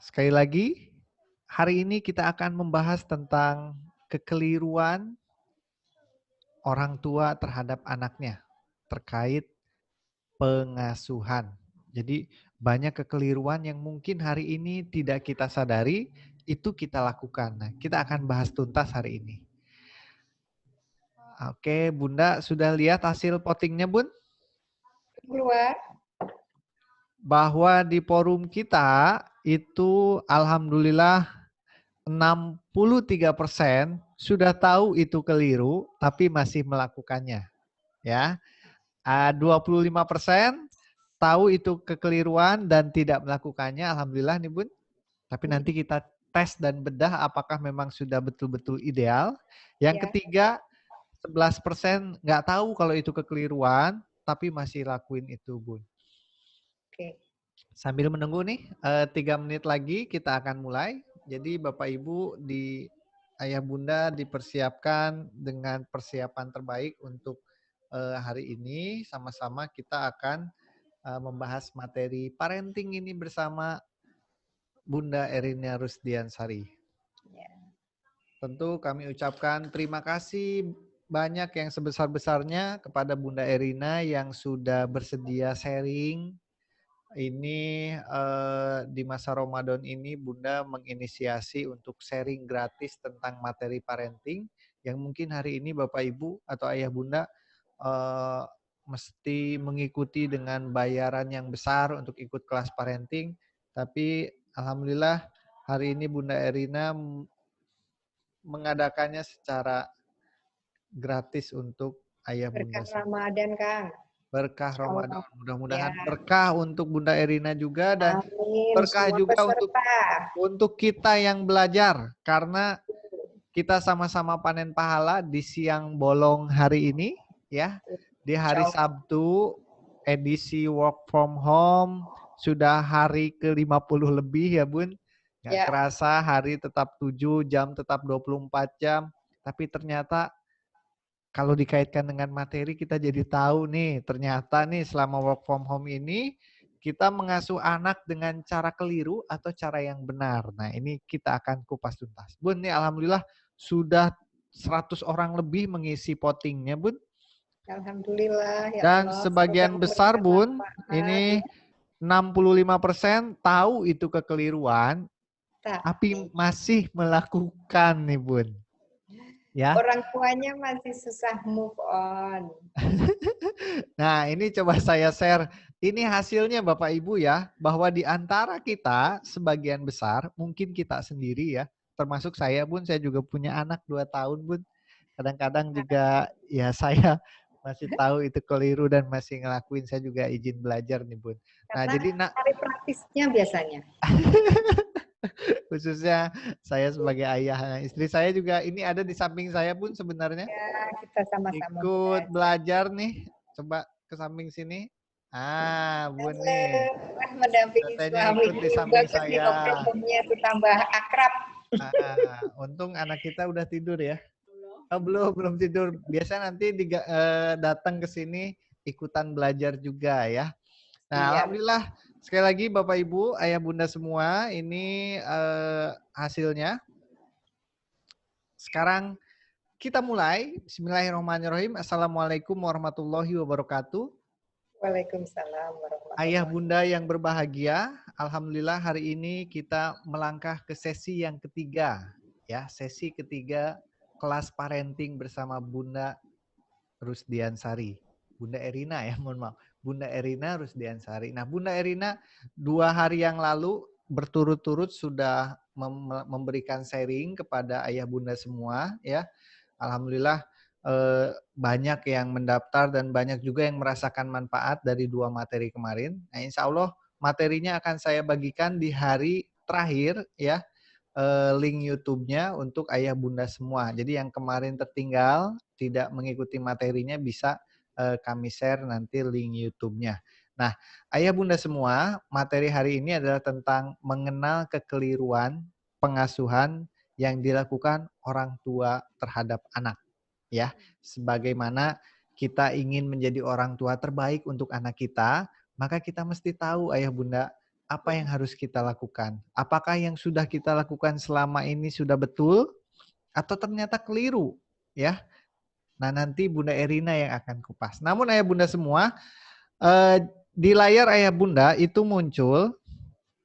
Sekali lagi, hari ini kita akan membahas tentang kekeliruan orang tua terhadap anaknya terkait pengasuhan. Jadi banyak kekeliruan yang mungkin hari ini tidak kita sadari, itu kita lakukan. Nah, kita akan bahas tuntas hari ini. Oke, Bunda sudah lihat hasil votingnya, Bun? Keluar. Bahwa di forum kita itu alhamdulillah 63% sudah tahu itu keliru tapi masih melakukannya, ya. 25% tahu itu kekeliruan dan tidak melakukannya, alhamdulillah nih Bun. Tapi nanti kita tes dan bedah apakah memang sudah betul-betul ideal. Yang ketiga, 11% nggak tahu kalau itu kekeliruan tapi masih lakuin itu Bun. Oke. Sambil menunggu nih, 3 menit lagi kita akan mulai. Jadi Bapak Ibu di Ayah Bunda dipersiapkan dengan persiapan terbaik untuk hari ini. Sama-sama kita akan membahas materi parenting ini bersama Bunda Erina Rusdiansari. Tentu kami ucapkan terima kasih banyak yang sebesar-besarnya kepada Bunda Erina yang sudah bersedia sharing. Ini di masa Ramadan ini Bunda menginisiasi untuk sharing gratis tentang materi parenting yang mungkin hari ini Bapak Ibu atau Ayah Bunda mesti mengikuti dengan bayaran yang besar untuk ikut kelas parenting. Tapi alhamdulillah hari ini Bunda Erina mengadakannya secara gratis untuk Ayah Bunda. Berkah Ramadan, Kang. Berkah Ramadan. Allah. Mudah-mudahan Ya. berkah untuk Bunda Erina juga dan Amin. berkah Semua juga peserta. untuk kita yang belajar karena kita sama-sama panen pahala di siang bolong hari ini ya. Di hari Sabtu edisi work from home sudah hari ke-50 lebih ya Bun. Nggak kerasa hari tetap 7 jam, tetap 24 jam. Tapi ternyata kalau dikaitkan dengan materi kita jadi tahu nih ternyata nih selama work from home ini kita mengasuh anak dengan cara keliru atau cara yang benar. Nah ini kita akan kupas tuntas. Bun nih alhamdulillah sudah 100 orang lebih mengisi votingnya Bun. Alhamdulillah ya Dan Allah. sebagian besar Bun ini 65% tahu itu kekeliruan tapi masih melakukan nih Bun. Ya. Orang tuanya masih susah move on. Nah, ini coba saya share. Ini hasilnya Bapak Ibu ya, bahwa di antara kita sebagian besar, mungkin kita sendiri ya, termasuk saya Bun, saya juga punya anak 2 tahun Bun. Kadang-kadang juga ya saya masih tahu itu keliru dan masih ngelakuin, saya juga izin belajar nih Bun. Nah, Karena jadi cari praktisnya biasanya. khususnya saya sebagai ayah, istri saya juga ini ada di samping saya Bun sebenarnya. Ya, kita sama-sama Ikut belajar nih, coba ke samping sini. Bun nih. mendampingi Katanya suami ikut di juga samping ke saya. itu tambah akrab. Untung anak kita udah tidur ya. Oh, belum tidur. Biasa nanti datang ke sini ikutan belajar juga ya. Nah, alhamdulillah sekali lagi Bapak Ibu, Ayah Bunda semua, ini hasilnya. Sekarang kita mulai. Bismillahirrahmanirrahim. Assalamualaikum warahmatullahi wabarakatuh. Waalaikumsalam warahmatullahi wabarakatuh. Ayah Bunda yang berbahagia, alhamdulillah hari ini kita melangkah ke sesi yang ketiga. Ya, sesi ketiga kelas parenting bersama Bunda Rusdiansari. Bunda Erina ya, mohon maaf. Bunda Erina Rusdiansari. Nah, Bunda Erina 2 hari yang lalu berturut-turut sudah memberikan sharing kepada Ayah Bunda semua ya. Alhamdulillah banyak yang mendaftar dan banyak juga yang merasakan manfaat dari 2 materi kemarin. Nah, insya Allah materinya akan saya bagikan di hari terakhir ya, link YouTube-nya untuk Ayah Bunda semua. Jadi yang kemarin tertinggal tidak mengikuti materinya bisa kami share nanti link YouTube-nya. Nah, Ayah Bunda semua, materi hari ini adalah tentang mengenal kekeliruan pengasuhan yang dilakukan orang tua terhadap anak. Ya, sebagaimana kita ingin menjadi orang tua terbaik untuk anak kita, maka kita mesti tahu Ayah Bunda apa yang harus kita lakukan? Apakah yang sudah kita lakukan selama ini sudah betul atau ternyata keliru? Ya. Nah, nanti Bunda Erina yang akan kupas. Namun ayah bunda semua, di layar ayah bunda itu muncul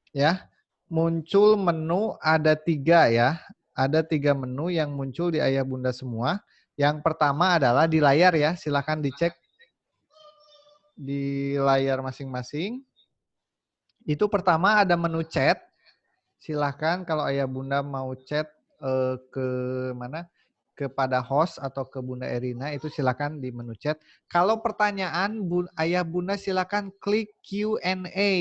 ya, muncul menu ada 3 ya. Ada 3 menu yang muncul di ayah bunda semua. Yang pertama adalah di layar ya, silakan dicek di layar masing-masing. Itu pertama ada menu chat. Silahkan kalau ayah bunda mau chat ke mana, kepada host atau ke Bunda Erina, itu silakan di menu chat. Kalau pertanyaan ayah bunda silakan klik Q&A.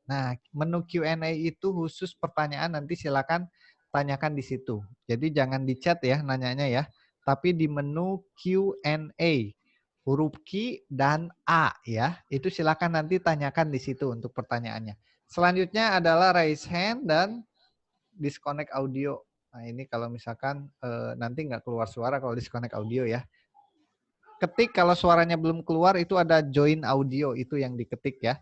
Nah, menu Q&A itu khusus pertanyaan, nanti silakan tanyakan di situ. Jadi jangan di chat ya nanyanya ya, tapi di menu Q&A. Huruf Q dan A ya. Itu silakan nanti tanyakan di situ untuk pertanyaannya. Selanjutnya adalah raise hand dan disconnect audio. Nah, ini kalau misalkan nanti nggak keluar suara kalau disconnect audio ya. Ketik kalau suaranya belum keluar itu ada join audio, itu yang diketik ya,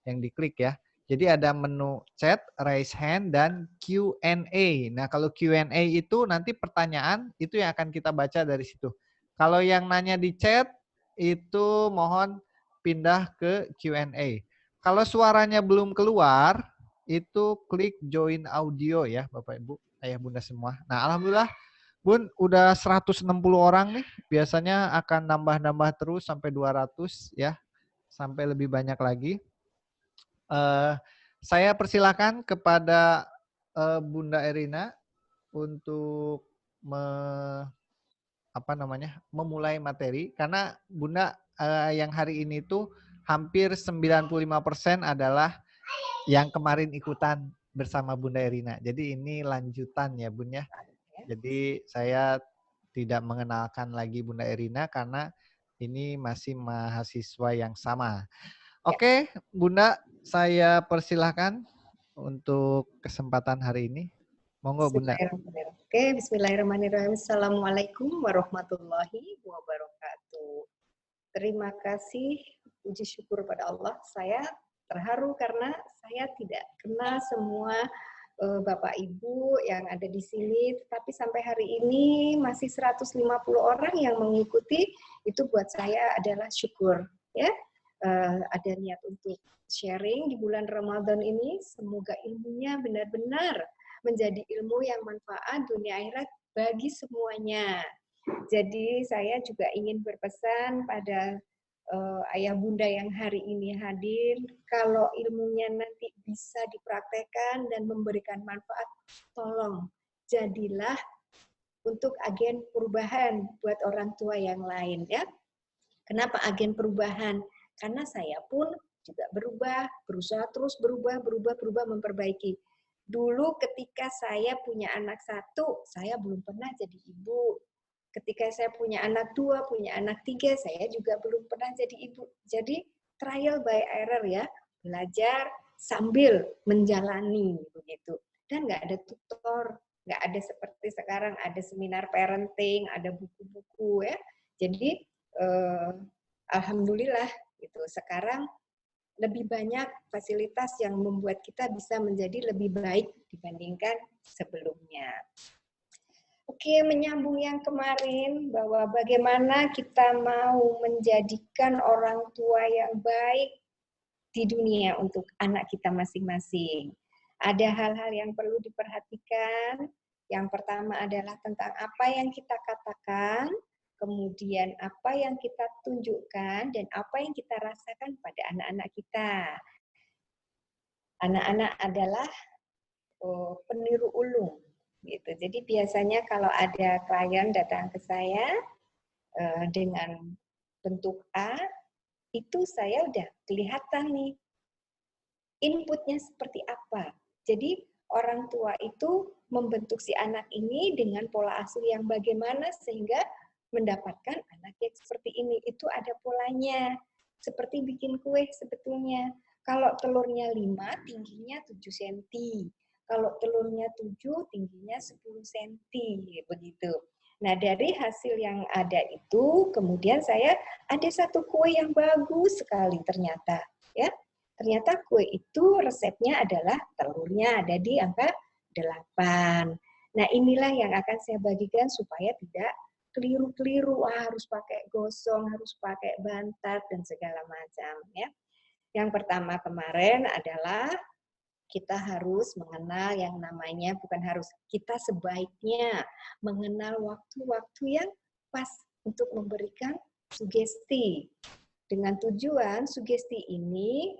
yang diklik ya. Jadi ada menu chat, raise hand, dan Q&A. Nah, kalau Q&A itu nanti pertanyaan itu yang akan kita baca dari situ. Kalau yang nanya di chat itu mohon pindah ke Q&A. Kalau suaranya belum keluar, itu klik join audio ya Bapak Ibu, ayah bunda semua. Nah, alhamdulillah Bun, udah 160 orang nih. Biasanya akan nambah-nambah terus sampai 200 ya. Sampai lebih banyak lagi. Saya persilakan kepada Bunda Erina untuk memulai materi. Karena Bunda yang hari ini tuh hampir 95% adalah yang kemarin ikutan bersama Bunda Erina. Jadi ini lanjutan ya Bun ya. Jadi saya tidak mengenalkan lagi Bunda Erina karena ini masih mahasiswa yang sama. Oke, Bunda, saya persilahkan untuk kesempatan hari ini. Monggo Bunda. Bismillahirrahmanirrahim. Oke, bismillahirrahmanirrahim. Assalamualaikum warahmatullahi wabarakatuh. Terima kasih, puji syukur pada Allah. Saya terharu karena saya tidak kenal semua Bapak Ibu yang ada di sini, tetapi sampai hari ini masih 150 orang yang mengikuti, itu buat saya adalah syukur. Ya, ada niat untuk sharing di bulan Ramadan ini, semoga ilmunya benar-benar menjadi ilmu yang manfaat dunia akhirat bagi semuanya. Jadi saya juga ingin berpesan pada ayah bunda yang hari ini hadir, kalau ilmunya nanti bisa dipraktekkan dan memberikan manfaat, tolong jadilah untuk agen perubahan buat orang tua yang lain ya. Kenapa agen perubahan? Karena saya pun juga berubah, berusaha terus berubah, memperbaiki. Dulu ketika saya punya anak 1, saya belum pernah jadi ibu. Ketika saya punya anak 2, punya anak 3, saya juga belum pernah jadi ibu. Jadi trial by error ya, belajar sambil menjalani begitu. Dan nggak ada tutor, nggak ada seperti sekarang ada seminar parenting, ada buku-buku ya. Jadi alhamdulillah gitu. Sekarang lebih banyak fasilitas yang membuat kita bisa menjadi lebih baik dibandingkan sebelumnya. Oke, menyambung yang kemarin bahwa bagaimana kita mau menjadikan orang tua yang baik di dunia untuk anak kita masing-masing. Ada hal-hal yang perlu diperhatikan. Yang pertama adalah tentang apa yang kita katakan, kemudian apa yang kita tunjukkan, dan apa yang kita rasakan pada anak-anak kita. Anak-anak adalah peniru ulung. Gitu. Jadi biasanya kalau ada klien datang ke saya dengan bentuk A, itu saya udah kelihatan nih inputnya seperti apa. Jadi orang tua itu membentuk si anak ini dengan pola asuh yang bagaimana sehingga mendapatkan anak yang seperti ini. Itu ada polanya. Seperti bikin kue sebetulnya. Kalau telurnya 5, tingginya 7 cm. Kalau telurnya 7, tingginya 10 cm. Begitu. Nah, dari hasil yang ada itu, kemudian saya ada satu kue yang bagus sekali ternyata. Ya, ternyata kue itu resepnya adalah telurnya ada di angka 8. Nah, inilah yang akan saya bagikan supaya tidak keliru-keliru, harus pakai gosong, harus pakai bantat, dan segala macam. Ya. Yang pertama kemarin adalah kita harus mengenal yang namanya, bukan harus, kita sebaiknya mengenal waktu-waktu yang pas untuk memberikan sugesti. Dengan tujuan sugesti ini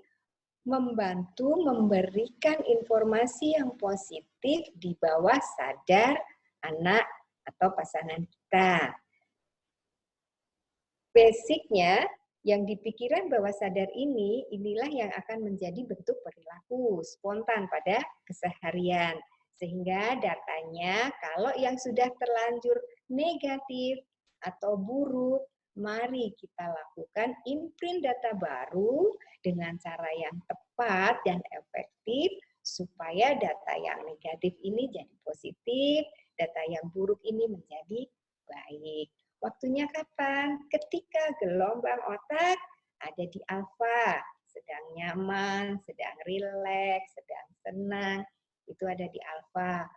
membantu memberikan informasi yang positif di bawah sadar anak atau pasangan kita. Basicnya, yang di pikiran bawah sadar ini, inilah yang akan menjadi bentuk perilaku spontan pada keseharian. Sehingga datanya, kalau yang sudah terlanjur negatif atau buruk, mari kita lakukan imprint data baru dengan cara yang tepat dan efektif supaya data yang negatif ini jadi positif, data yang buruk ini menjadi baik. Waktunya kapan? Ketika gelombang otak ada di alfa, sedang nyaman, sedang rileks, sedang tenang, itu ada di alfa.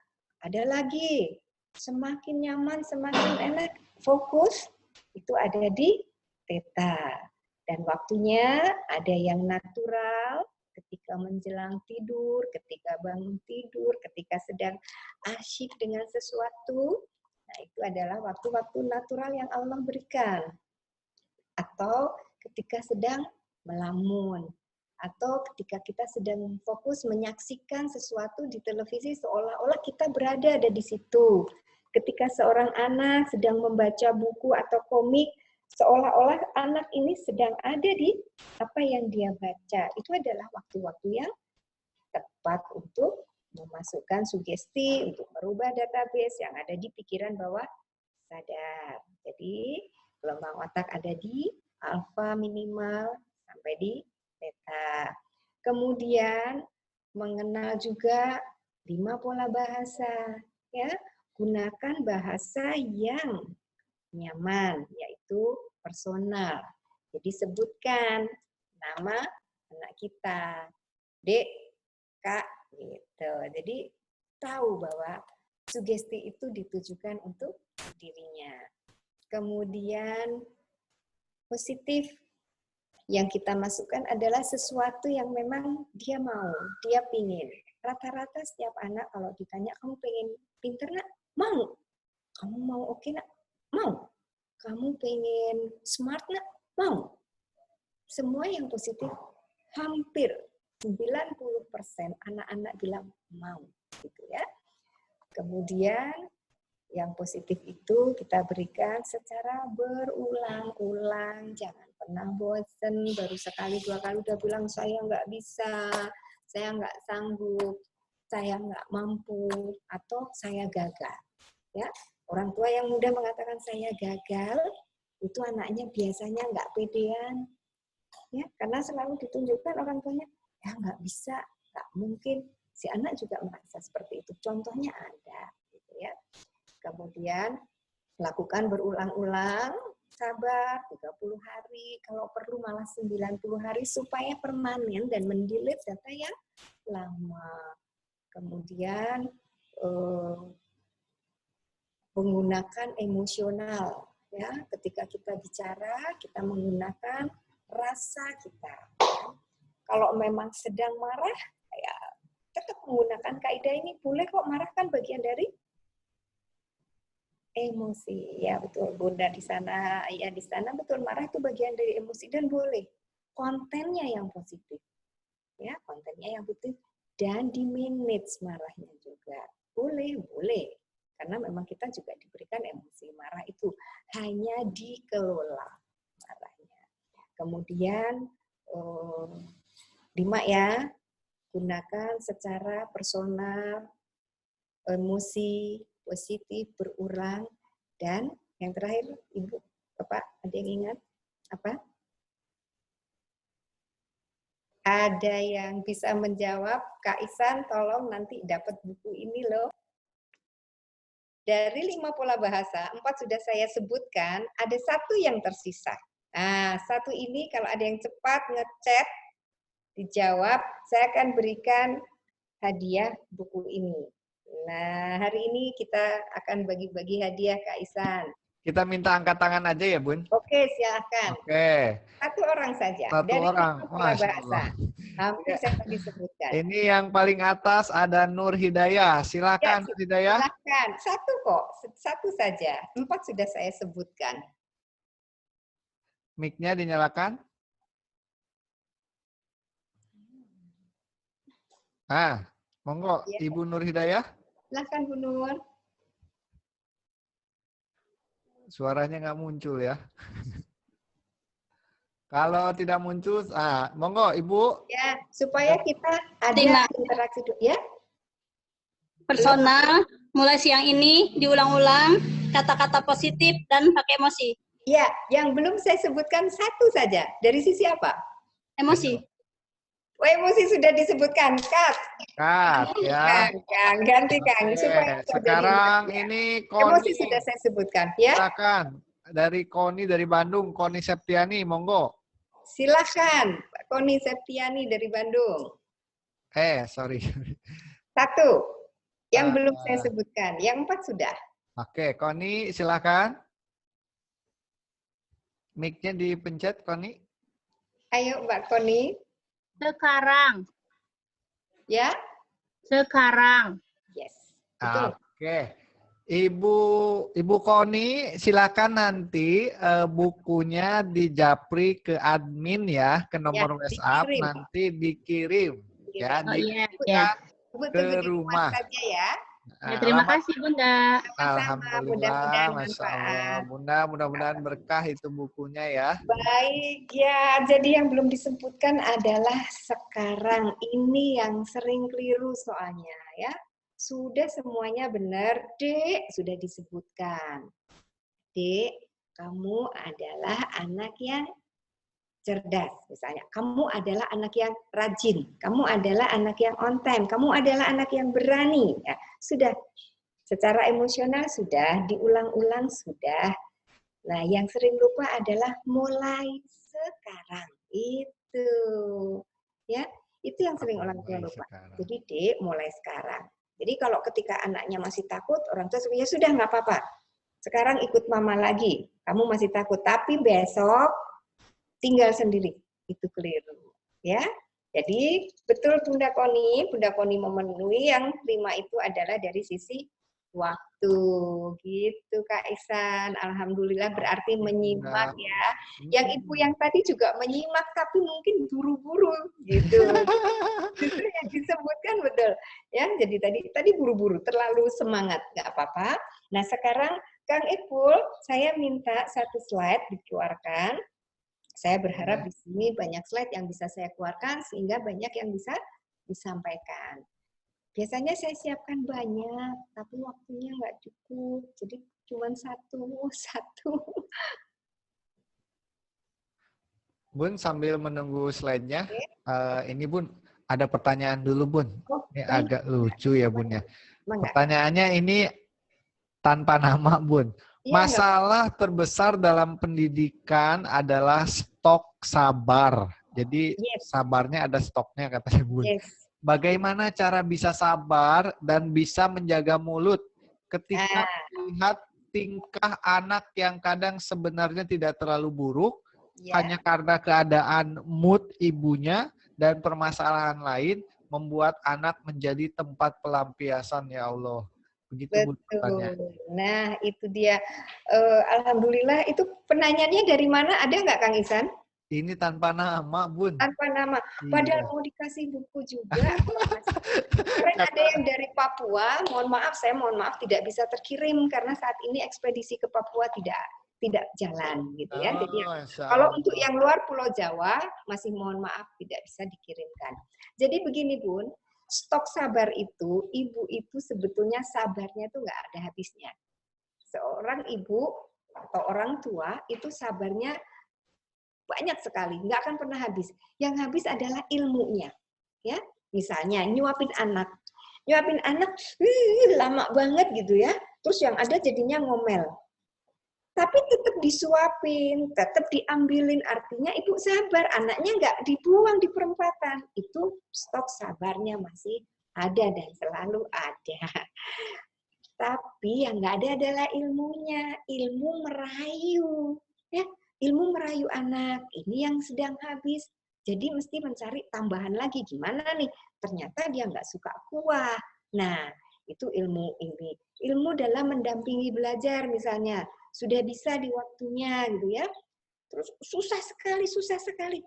Ada lagi, semakin nyaman, semakin enak, fokus, itu ada di theta. Dan waktunya ada yang natural, ketika menjelang tidur, ketika bangun tidur, ketika sedang asyik dengan sesuatu. Nah, itu adalah waktu-waktu natural yang Allah berikan. Atau ketika sedang melamun. Atau ketika kita sedang fokus menyaksikan sesuatu di televisi seolah-olah kita berada di situ. Ketika seorang anak sedang membaca buku atau komik, seolah-olah anak ini sedang ada di apa yang dia baca. Itu adalah waktu-waktu yang tepat untuk memasukkan sugesti, untuk merubah database yang ada di pikiran bawah sadar. Jadi gelombang otak ada di alfa minimal sampai di theta. Kemudian mengenal juga 5 pola bahasa. Ya, gunakan bahasa yang nyaman, yaitu personal. Jadi sebutkan nama anak kita, Dek, Kak, gitu. Jadi tahu bahwa sugesti itu ditujukan untuk dirinya. Kemudian positif yang kita masukkan adalah sesuatu yang memang dia mau, dia pingin. Rata-rata setiap anak kalau ditanya, kamu pengen pinter nak? Mau. Kamu mau oke nak? Mau. Kamu pengen smart nak? Mau. Semua yang positif hampir 90% anak-anak bilang mau, gitu ya. Kemudian yang positif itu kita berikan secara berulang-ulang, jangan pernah bosen, baru sekali dua kali udah bilang saya nggak bisa, saya nggak sanggup, saya nggak mampu, atau saya gagal. Ya, orang tua yang mudah mengatakan saya gagal, itu anaknya biasanya nggak pedean, ya, karena selalu ditunjukkan orang tuanya, ya nggak bisa, nggak mungkin. Si anak juga merasa seperti itu. Contohnya ada, gitu ya. Kemudian lakukan berulang-ulang, sabar 30 hari, kalau perlu malah 90 hari supaya permanen dan mendelete data yang lama. Kemudian menggunakan emosional, ya. Ketika kita bicara, kita menggunakan rasa kita. Kalau memang sedang marah, ya tetap menggunakan kaidah ini. Boleh kok marah, kan bagian dari emosi. Ya betul, Bunda di sana, ya di sana betul, marah itu bagian dari emosi dan boleh. Kontennya yang positif. Ya, kontennya yang positif dan di manage marahnya juga. Boleh, boleh. Karena memang kita juga diberikan emosi marah itu hanya dikelola marahnya. Kemudian 5 ya, gunakan secara personal, emosi positif berulang, dan yang terakhir Ibu, Bapak, ada yang ingat apa? Ada yang bisa menjawab? Kak Isan, tolong nanti dapat buku ini loh. Dari 5 pola bahasa, 4 sudah saya sebutkan, ada 1 yang tersisa. Nah, 1 ini kalau ada yang cepat ngechat, Dijawab, saya akan berikan hadiah buku ini. Nah, hari ini kita akan bagi-bagi hadiah Kak Isan. Kita minta angkat tangan aja ya, Bun. Oke, silakan. Oke. Satu orang saja. Satu Dari orang. Masya bahasa. Allah. Hampir saya tadi sebutkan. Ini yang paling atas ada Nur Hidayah. Silakan Ya, Nur Hidayah. silakan. Satu kok. Satu saja. 4 sudah saya sebutkan. Mic-nya dinyalakan. Ah, monggo Ya. Ibu Nur Hidayah. Silakan Bu Nur. Suaranya nggak muncul ya. Kalau tidak muncul, monggo Ibu. Ya, supaya kita ada interaksi ya. Personal, mulai siang ini diulang-ulang kata-kata positif dan pakai emosi. Ya, yang belum saya sebutkan satu saja. Dari sisi apa? Emosi. Oh, emosi sudah disebutkan. Cut. Cut ya. Kang, ganti Kang. Supaya sekarang ini Koni. Emosi sudah saya sebutkan ya. Silakan. Dari Koni dari Bandung, Koni Septiani, monggo. Silakan, Pak Koni Septiani dari Bandung. Sorry. Satu, yang belum saya sebutkan. Yang 4 sudah. Oke, Koni silakan. Mic-nya dipencet, Koni. Ayo Mbak Koni. Sekarang. Ya? Sekarang. Yes. Betul. Oke. Ibu Koni, silakan nanti bukunya dijapri ke admin ya, ke nomor WhatsApp, dikirim. nanti dikirim ya, ke rumah. Saja ya. Terima kasih Bunda. Alhamdulillah, Masya Allah. Bunda, mudah-mudahan berkah itu bukunya ya. Baik ya, jadi yang belum disebutkan adalah sekarang ini yang sering keliru soalnya ya. Sudah semuanya benar, Dek, sudah disebutkan. Dek, kamu adalah anak yang cerdas, misalnya. Kamu adalah anak yang rajin. Kamu adalah anak yang on time. Kamu adalah anak yang berani. Ya, sudah. Secara emosional sudah, diulang-ulang sudah. Nah, yang sering lupa adalah mulai sekarang. Itu. Ya, itu yang sering orang tua lupa. Jadi, Dek, mulai sekarang. Jadi kalau ketika anaknya masih takut, orang tua ya sudah nggak apa-apa. Sekarang ikut mama lagi. Kamu masih takut, tapi besok tinggal sendiri. Itu keliru, ya. Jadi betul Bunda Koni memenuhi yang 5 itu adalah dari sisi waktu, gitu Kak Ihsan. Alhamdulillah berarti menyimak ya. Yang ibu yang tadi juga menyimak tapi mungkin buru-buru gitu. Itu yang disebutkan betul. Ya, jadi tadi buru-buru, terlalu semangat, nggak apa-apa. Nah sekarang Kang Ipul, saya minta satu slide dikeluarkan. Saya berharap di sini banyak slide yang bisa saya keluarkan sehingga banyak yang bisa disampaikan. Biasanya saya siapkan banyak, tapi waktunya nggak cukup. Jadi cuma satu. Bun, sambil menunggu slide-nya, ini Bun, ada pertanyaan dulu Bun. Ini agak lucu ya Bun ya. Pertanyaannya ini tanpa nama Bun. Masalah terbesar dalam pendidikan adalah stok sabar. Jadi sabarnya ada stoknya katanya Bun. Bagaimana cara bisa sabar dan bisa menjaga mulut ketika melihat tingkah anak yang kadang sebenarnya tidak terlalu buruk, hanya karena keadaan mood ibunya dan permasalahan lain membuat anak menjadi tempat pelampiasan, ya Allah. Begitu Bun pertanyaan. Nah, itu dia. Alhamdulillah, itu penanyanya dari mana? Ada nggak Kang Ihsan? Ini tanpa nama, Bun. Tanpa nama. Padahal mau dikasih buku juga. Kemarin ada yang dari Papua. Mohon maaf tidak bisa terkirim karena saat ini ekspedisi ke Papua tidak jalan gitu ya. Jadi kalau untuk yang luar Pulau Jawa masih mohon maaf tidak bisa dikirimkan. Jadi begini Bun, stok sabar itu, ibu itu sebetulnya sabarnya itu nggak ada habisnya. Seorang ibu atau orang tua itu sabarnya banyak sekali, nggak akan pernah habis. Yang habis adalah ilmunya, ya. Misalnya nyuapin anak lama banget gitu ya. Terus yang ada jadinya ngomel. Tapi tetap disuapin, tetap diambilin. Artinya ibu sabar, anaknya nggak dibuang di perempatan. Itu stok sabarnya masih ada dan selalu ada. Tapi yang nggak ada adalah ilmunya. Ilmu merayu. Ya, ilmu merayu anak. Ini yang sedang habis. Jadi mesti mencari tambahan lagi. Gimana nih? Ternyata dia nggak suka kuah. Nah, itu ilmu ini. Ilmu dalam mendampingi belajar misalnya. Sudah bisa di waktunya gitu ya. Terus susah sekali.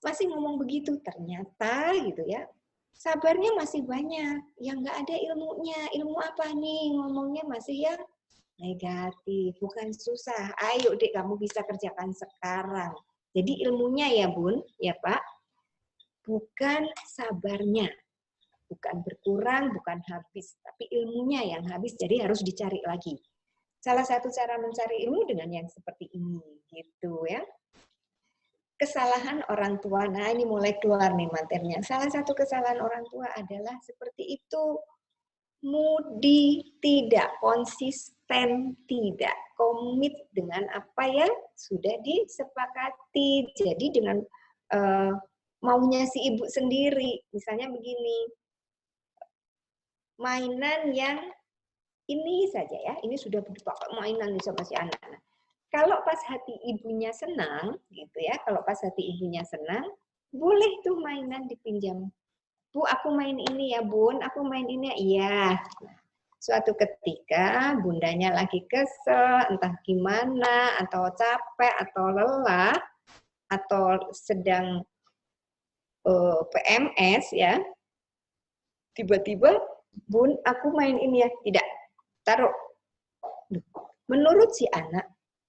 Masih ngomong begitu, ternyata gitu ya. Sabarnya masih banyak, yang nggak ada ilmunya. Ilmu apa nih? Ngomongnya masih yang negatif, bukan susah. Ayo dek, kamu bisa kerjakan sekarang. Jadi ilmunya ya Bun, ya Pak, bukan sabarnya. Bukan berkurang, bukan habis. Tapi ilmunya yang habis, jadi harus dicari lagi. Salah satu cara mencari ilmu dengan yang seperti ini, gitu ya. Kesalahan orang tua, nah ini mulai keluar nih materinya. Salah satu kesalahan orang tua adalah seperti itu, mudi, tidak konsisten, tidak komit dengan apa yang sudah disepakati. Jadi dengan maunya si ibu sendiri, misalnya begini, mainan yang ini saja ya, ini sudah dipakai mainan nih sama si anak. Kalau pas hati ibunya senang, gitu ya, kalau pas hati ibunya senang, boleh tuh mainan dipinjam. Bu, aku main ini ya, Bun, aku main ini ya. Iya. Suatu ketika bundanya lagi kesel, entah gimana, atau capek, atau lelah, atau sedang PMS ya, tiba-tiba, Bun, aku main ini ya. Tidak, taruh. Menurut si anak,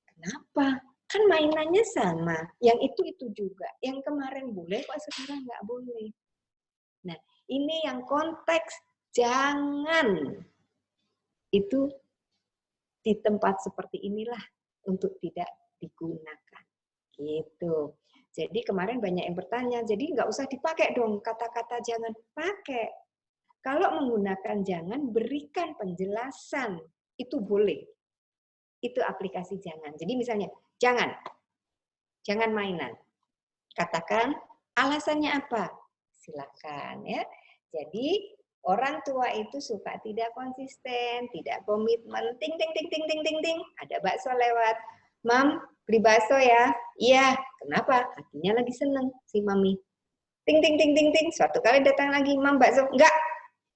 kenapa? Kan mainannya sama. Yang itu juga. Yang kemarin boleh, kok sekarang nggak boleh. Nah, ini yang konteks jangan. Itu di tempat seperti inilah untuk tidak digunakan. Gitu. Jadi kemarin banyak yang bertanya, jadi nggak usah dipakai dong kata-kata jangan. Pakai. Kalau menggunakan jangan, berikan penjelasan. Itu boleh. Itu aplikasi jangan. Jadi misalnya, jangan mainan. Katakan alasannya apa? Silakan ya. Jadi orang tua itu suka tidak konsisten, tidak komitmen. Ting ting ting ting ting ting ting. Ada bakso lewat. Mam, beli bakso ya? Iya. Kenapa? Hatinya lagi seneng si mami. Ting ting ting ting ting. Suatu kali datang lagi, Mam bakso. Enggak.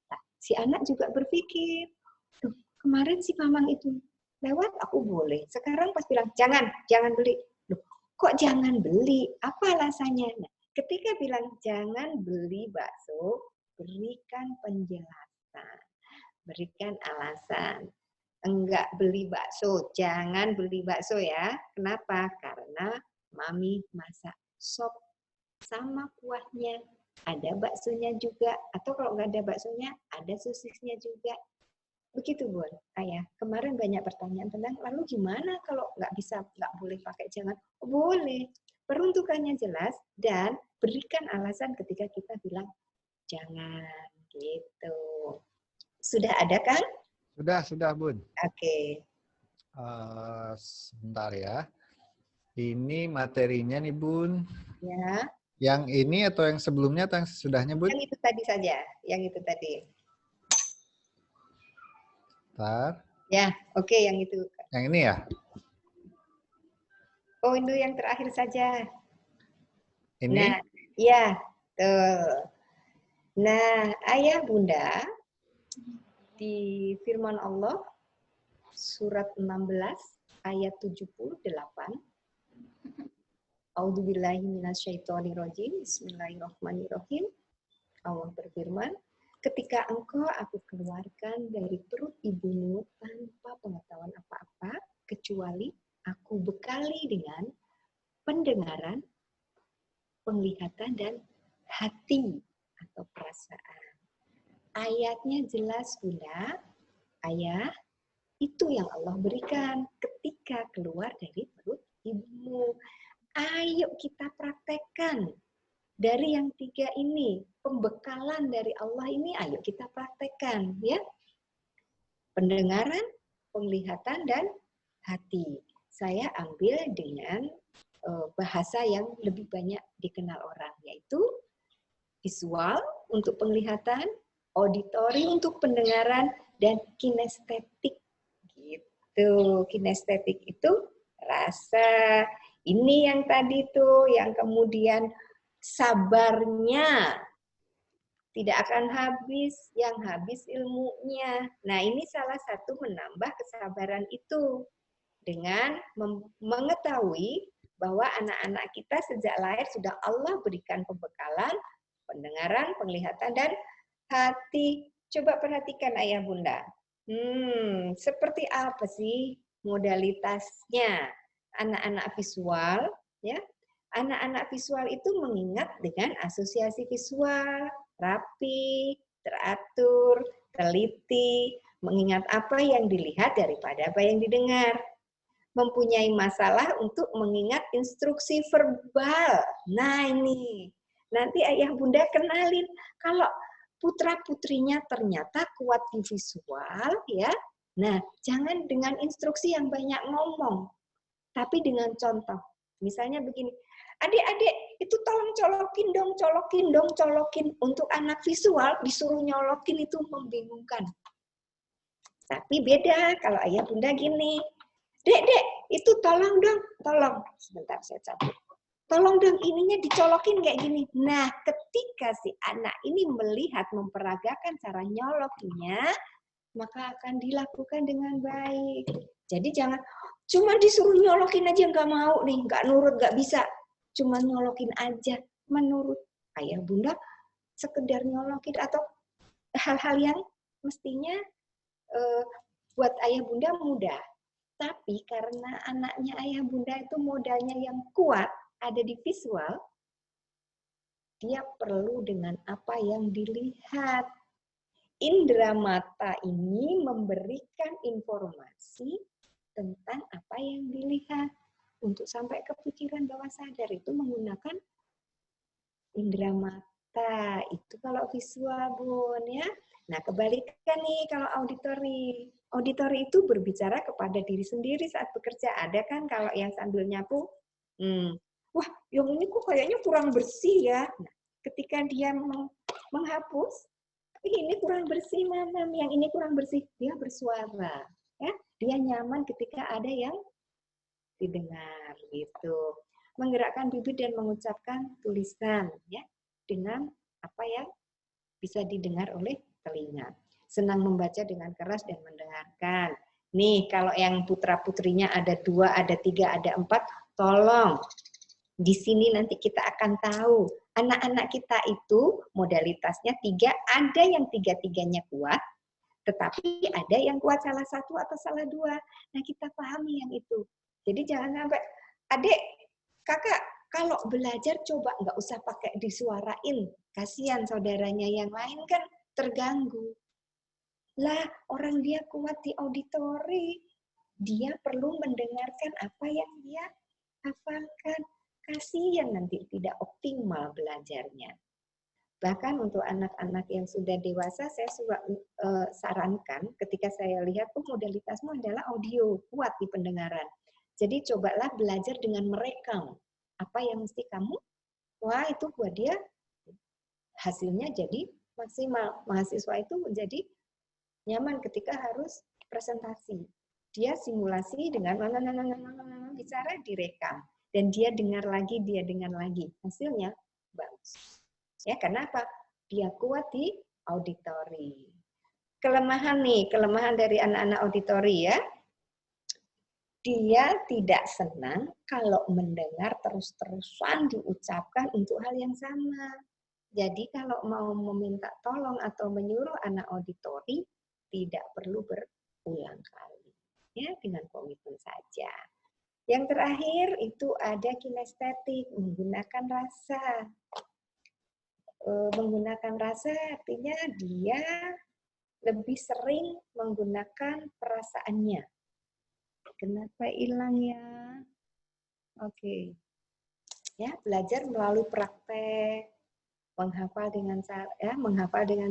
Nah, si anak juga berpikir, tuh kemarin si mamang itu lewat aku boleh. Sekarang pas bilang jangan beli. Loh, kok jangan beli? Apa alasannya? Nah, ketika bilang jangan beli bakso, berikan penjelasan. Berikan alasan. Enggak beli bakso, jangan beli bakso ya. Kenapa? Karena mami masak sop sama kuahnya. Ada baksonya juga. Atau kalau nggak ada baksonya, ada sosisnya juga. Begitu Bun, Ayah. Kemarin banyak pertanyaan tentang lalu gimana kalau nggak boleh pakai jangan? Oh, boleh. Peruntukannya jelas dan berikan alasan ketika kita bilang jangan gitu. Sudah ada kan? Sudah Bun. Oke. Sebentar ya. Ini materinya nih Bun. Ya. Yang ini atau yang sebelumnya atau yang sesudahnya Bun? Yang itu tadi saja. Yang itu tadi. Bentar. Ya, oke yang itu. Yang ini ya? Oh, itu yang terakhir saja. Ini? Nah, ya, tuh. Nah, ayah bunda, di firman Allah, surat 16, ayat 78, A'udzubillahi minasyaitonirrajim, bismillahirrahmanirrahim. Allah berfirman, ketika engkau aku keluarkan dari perut ibumu tanpa pengetahuan apa-apa, kecuali aku bekali dengan pendengaran, penglihatan, dan hati atau perasaan. Ayatnya jelas, Bunda. Ayah, itu yang Allah berikan ketika keluar dari perut ibumu. Ayo kita praktekkan. Dari yang tiga ini, pembekalan dari Allah ini, ayo kita praktekkan. Ya. Pendengaran, penglihatan, dan hati. Saya ambil dengan bahasa yang lebih banyak dikenal orang, yaitu visual untuk penglihatan, auditori untuk pendengaran, dan kinestetik. Gitu. Kinestetik itu rasa. Ini yang tadi tuh, yang kemudian sabarnya tidak akan habis, yang habis ilmunya. Nah, ini salah satu menambah kesabaran itu dengan mengetahui bahwa anak-anak kita sejak lahir sudah Allah berikan pembekalan, pendengaran, penglihatan, dan hati. Coba perhatikan ayah bunda. Seperti apa sih modalitasnya anak-anak visual? Ya, anak-anak visual itu mengingat dengan asosiasi visual, rapi, teratur, teliti, mengingat apa yang dilihat daripada apa yang didengar. Mempunyai masalah untuk mengingat instruksi verbal. Nah ini, nanti ayah bunda kenalin. Kalau putra-putrinya ternyata kuat di visual, ya. Nah, jangan dengan instruksi yang banyak ngomong, tapi dengan contoh. Misalnya begini, adik-adik itu tolong colokin dong, colokin dong, colokin. Untuk anak visual disuruh nyolokin itu membingungkan. Tapi beda kalau ayah bunda gini, Dek, itu tolong dong, tolong. Sebentar saya cabut. Tolong dong ininya dicolokin kayak gini. Nah, ketika si anak ini melihat memperagakan cara nyolokinnya, maka akan dilakukan dengan baik. Jadi jangan cuma disuruh nyolokin aja nggak mau nih, nggak nurut, nggak bisa. Cuma nyolokin aja. Menurut ayah bunda, sekedar nyolokin atau hal-hal yang mestinya buat ayah bunda mudah. Tapi karena anaknya ayah bunda itu modalnya yang kuat, ada di visual, dia perlu dengan apa yang dilihat. Indra mata ini memberikan informasi tentang apa yang dilihat. Untuk sampai ke pikiran bawah sadar itu menggunakan indra mata. Itu kalau visual, Bun, ya. Nah, kebalikan nih kalau auditori. Auditori itu berbicara kepada diri sendiri saat bekerja. Ada kan kalau yang sambil nyapu, wah, yang ini kok kayaknya kurang bersih ya. Nah, ketika dia menghapus, ini kurang bersih, Mamam, yang ini kurang bersih. Dia bersuara, ya. Dia nyaman ketika ada yang didengar, gitu. Menggerakkan bibir dan mengucapkan tulisan, ya, dengan apa yang bisa didengar oleh telinga. Senang membaca dengan keras dan mendengarkan. Nih, kalau yang putra-putrinya ada 2, ada 3, ada 4, tolong. Di sini nanti kita akan tahu. Anak-anak kita itu modalitasnya 3, ada yang 3-3-nya kuat, tetapi ada yang kuat salah 1 atau salah 2. Nah, kita pahami yang itu. Jadi jangan sampai, adik, kakak, kalau belajar coba nggak usah pakai disuarain. Kasihan saudaranya yang lain kan terganggu. Lah, orang dia kuat di auditori. Dia perlu mendengarkan apa yang dia hafalkan. Kasihan nanti tidak optimal belajarnya. Bahkan untuk anak-anak yang sudah dewasa, saya sarankan ketika saya lihat, modalitasmu adalah audio, kuat di pendengaran. Jadi cobalah belajar dengan merekam. Apa yang mesti kamu, wah itu buat dia hasilnya jadi maksimal. Mahasiswa itu menjadi nyaman ketika harus presentasi. Dia simulasi dengan bicara direkam. Dan dia dengar lagi, Hasilnya bagus. Ya, kenapa? Dia kuat di auditori. Kelemahan dari anak-anak auditori ya. Dia tidak senang kalau mendengar terus-terusan diucapkan untuk hal yang sama. Jadi kalau mau meminta tolong atau menyuruh anak auditori, tidak perlu berulang kali. Ya, dengan komitmen saja. Yang terakhir itu ada kinestetik, menggunakan rasa. Menggunakan rasa artinya dia lebih sering menggunakan perasaannya. Kenapa hilang ya? Oke. Ya, belajar melalui praktek, menghafal dengan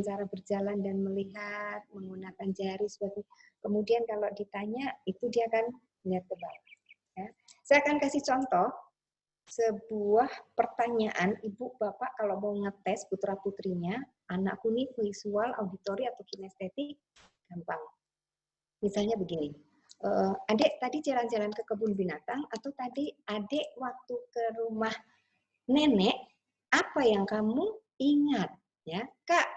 cara berjalan dan melihat, menggunakan jari sebagai. Kemudian kalau ditanya itu dia akan niat kebaik. Ya. Saya akan kasih contoh sebuah pertanyaan ibu bapak kalau mau ngetes putra putrinya, anakku nih visual, auditori atau kinestetik, gampang. Misalnya begini, adik tadi jalan-jalan ke kebun binatang atau tadi adik waktu ke rumah nenek, apa yang kamu ingat? Ya, Kak,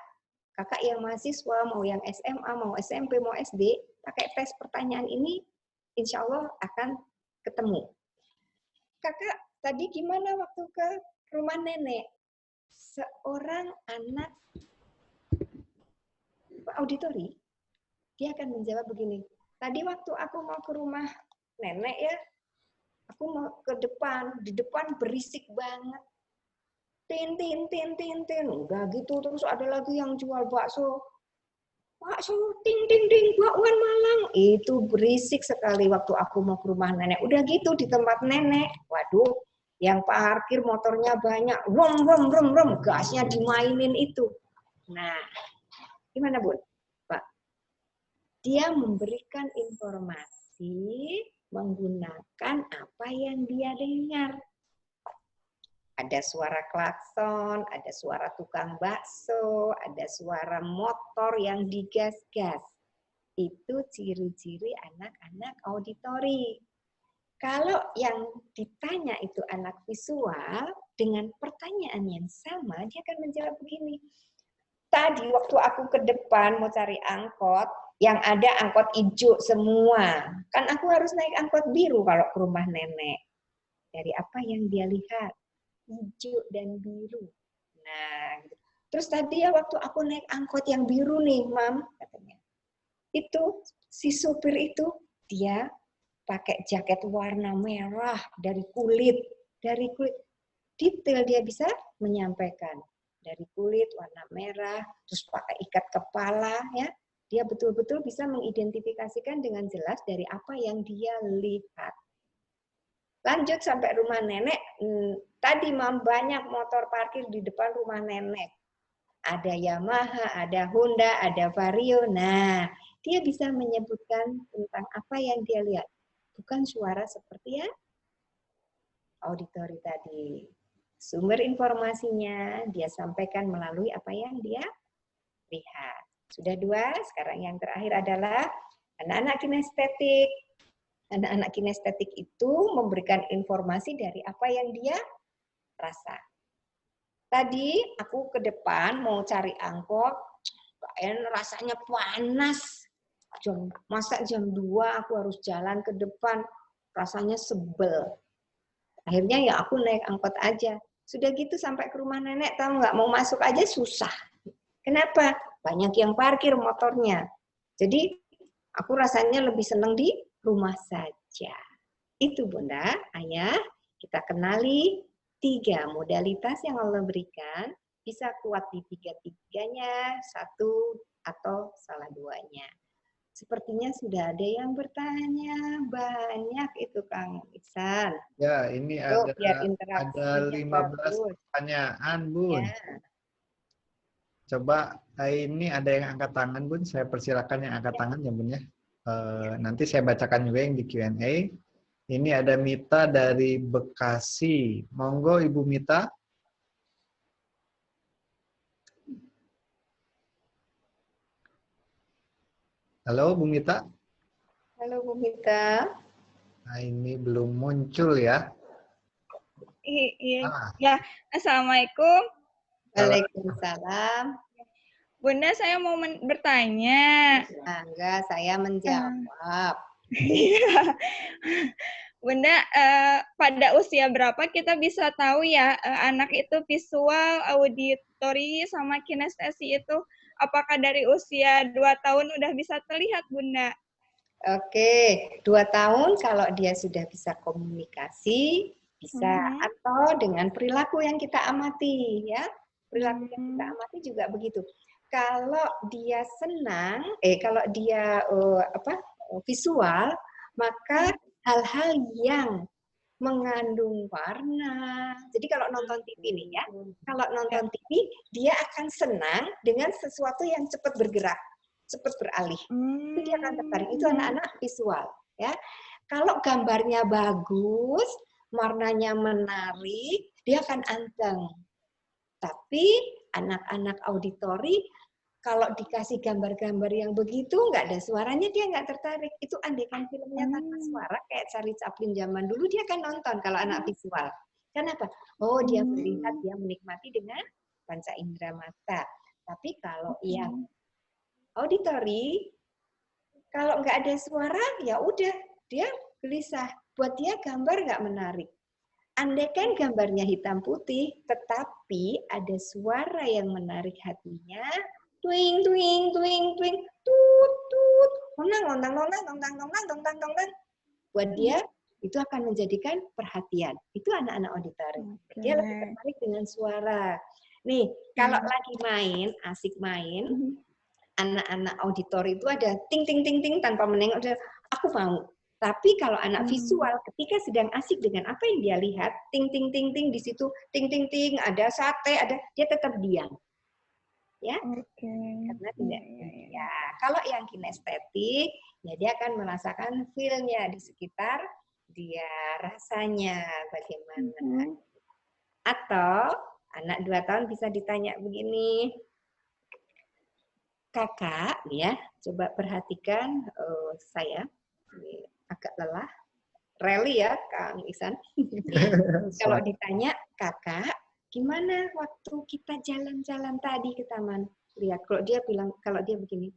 kakak yang mahasiswa, mau yang SMA, mau SMP, mau SD, pakai tes pertanyaan ini, insya Allah akan ketemu. Kakak, tadi gimana waktu ke rumah nenek? Seorang anak auditori, dia akan menjawab begini, tadi waktu aku mau ke rumah nenek ya, aku mau ke depan, di depan berisik banget. Tin, tin, tin, tin, tin. Udah gitu, terus ada lagi yang jual bakso. Bakso, ting, ting, ting, bakwan Malang. Itu berisik sekali waktu aku mau ke rumah nenek. Udah gitu di tempat nenek. Waduh, yang parkir motornya banyak. Rom, rom, rom, rom. Gasnya dimainin itu. Nah, gimana Bun? Pak, dia memberikan informasi menggunakan apa yang dia dengar. Ada suara klakson, ada suara tukang bakso, ada suara motor yang digas-gas. Itu ciri-ciri anak-anak auditori. Kalau yang ditanya itu anak visual, dengan pertanyaan yang sama, dia akan menjawab begini. Tadi waktu aku ke depan mau cari angkot, yang ada angkot hijau semua. Kan aku harus naik angkot biru kalau ke rumah nenek. Dari apa yang dia lihat? Hijau dan biru. Nah, gitu. Terus tadi ya waktu aku naik angkot yang biru nih, Mam, katanya. Itu si supir itu dia pakai jaket warna merah dari kulit. Detail dia bisa menyampaikan. Dari kulit warna merah, terus pakai ikat kepala ya. Dia betul-betul bisa mengidentifikasikan dengan jelas dari apa yang dia lihat. Lanjut sampai rumah nenek, tadi Mam banyak motor parkir di depan rumah nenek. Ada Yamaha, ada Honda, ada Vario. Nah, dia bisa menyebutkan tentang apa yang dia lihat. Bukan suara seperti ya auditori tadi. Sumber informasinya dia sampaikan melalui apa yang dia lihat. Sudah 2, sekarang yang terakhir adalah anak-anak kinestetik. Anak-anak kinestetik itu memberikan informasi dari apa yang dia rasa. Tadi aku ke depan mau cari angkot, rasanya panas. Masa jam 2 aku harus jalan ke depan, rasanya sebel. Akhirnya ya aku naik angkot aja. Sudah gitu sampai ke rumah nenek, tahu nggak, mau masuk aja susah. Kenapa? Banyak yang parkir motornya. Jadi aku rasanya lebih senang di rumah saja. Itu Bunda, Ayah, kita kenali 3 modalitas yang Allah berikan. Bisa kuat di 3-3-nya, 1 atau salah 2-nya. Sepertinya sudah ada yang bertanya, banyak itu Kang Iksan. Ya, ini Tuh, biar ada 15 bagus. pertanyaan, Bun. Ya. Coba ini ada yang angkat tangan, Bun. Saya persilakan yang angkat tangan ya, Bun ya. Nanti saya bacakan juga yang di Q&A. Ini ada Mita dari Bekasi. Monggo Ibu Mita. Halo Bu Mita. Halo Bu Mita. Nah, ini belum muncul ya. Iya. Ya, Assalamualaikum. Waalaikumsalam. Bunda, saya mau bertanya. Enggak, saya menjawab. Bunda, pada usia berapa kita bisa tahu ya anak itu visual, auditori, sama kinestesi itu? Apakah dari usia 2 tahun udah bisa terlihat, Bunda? Oke, 2 tahun kalau dia sudah bisa komunikasi, bisa, atau dengan perilaku yang kita amati, ya. Perilaku yang kita amati juga begitu. Kalau dia senang, kalau dia visual, maka hal-hal yang mengandung warna. Jadi kalau nonton TV nih ya, kalau nonton TV dia akan senang dengan sesuatu yang cepat bergerak, cepat beralih. Itu dia akan tertarik. Itu anak-anak visual, ya. Kalau gambarnya bagus, warnanya menarik, dia akan anteng. Tapi anak-anak auditori, kalau dikasih gambar-gambar yang begitu, nggak ada suaranya, dia nggak tertarik. Itu andaikan filmnya tanpa suara, kayak Charlie Chaplin zaman dulu, dia akan nonton kalau anak visual. Kenapa? Oh, dia melihat, dia menikmati dengan panca indera mata. Tapi kalau yang auditori, kalau nggak ada suara, ya udah, dia gelisah. Buat dia gambar nggak menarik. Andaikan gambarnya hitam putih, tetapi ada suara yang menarik hatinya, twing, twing, twing, twing, tut, tut, nonang, nonang, nonang, nonang, nonang, nonang, nonang. Buat dia, itu akan menjadikan perhatian. Itu anak-anak auditori. Dia lebih tertarik dengan suara. Nih, kalau lagi main, asik main, anak-anak auditori itu ada ting, ting, ting, ting, tanpa menengok, aku mau. Tapi kalau anak visual, ketika sedang asik dengan apa yang dia lihat, ting, ting, ting, ting, di situ, ting, ting, ting, ada sate, ada, dia tetap diam. Ya, karena tidak. Ya, kalau yang kinestetik, ya dia akan merasakan feel-nya di sekitar dia, rasanya bagaimana. Atau anak 2 tahun bisa ditanya begini, kakak, ya, coba perhatikan saya. Agak lelah, rally ya Kang Ihsan. Kalau ditanya, kakak, gimana waktu kita jalan-jalan tadi ke taman? Lihat, kalau dia bilang, kalau dia begini,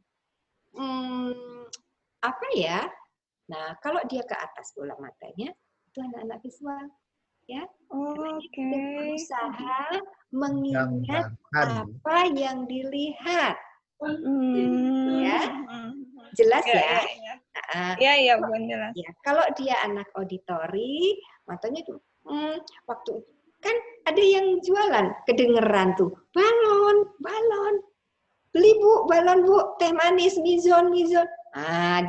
apa ya? Nah, kalau dia ke atas bola matanya, itu anak-anak visual, ya. Berusaha mengingat apa yang dilihat. Ya, jelas ya. Iya, Bun, jelas. Ya, kalau dia anak auditori, matanya tuh, waktu kan ada yang jualan, kedengeran tuh, balon, beli Bu, balon Bu, teh manis, mizon.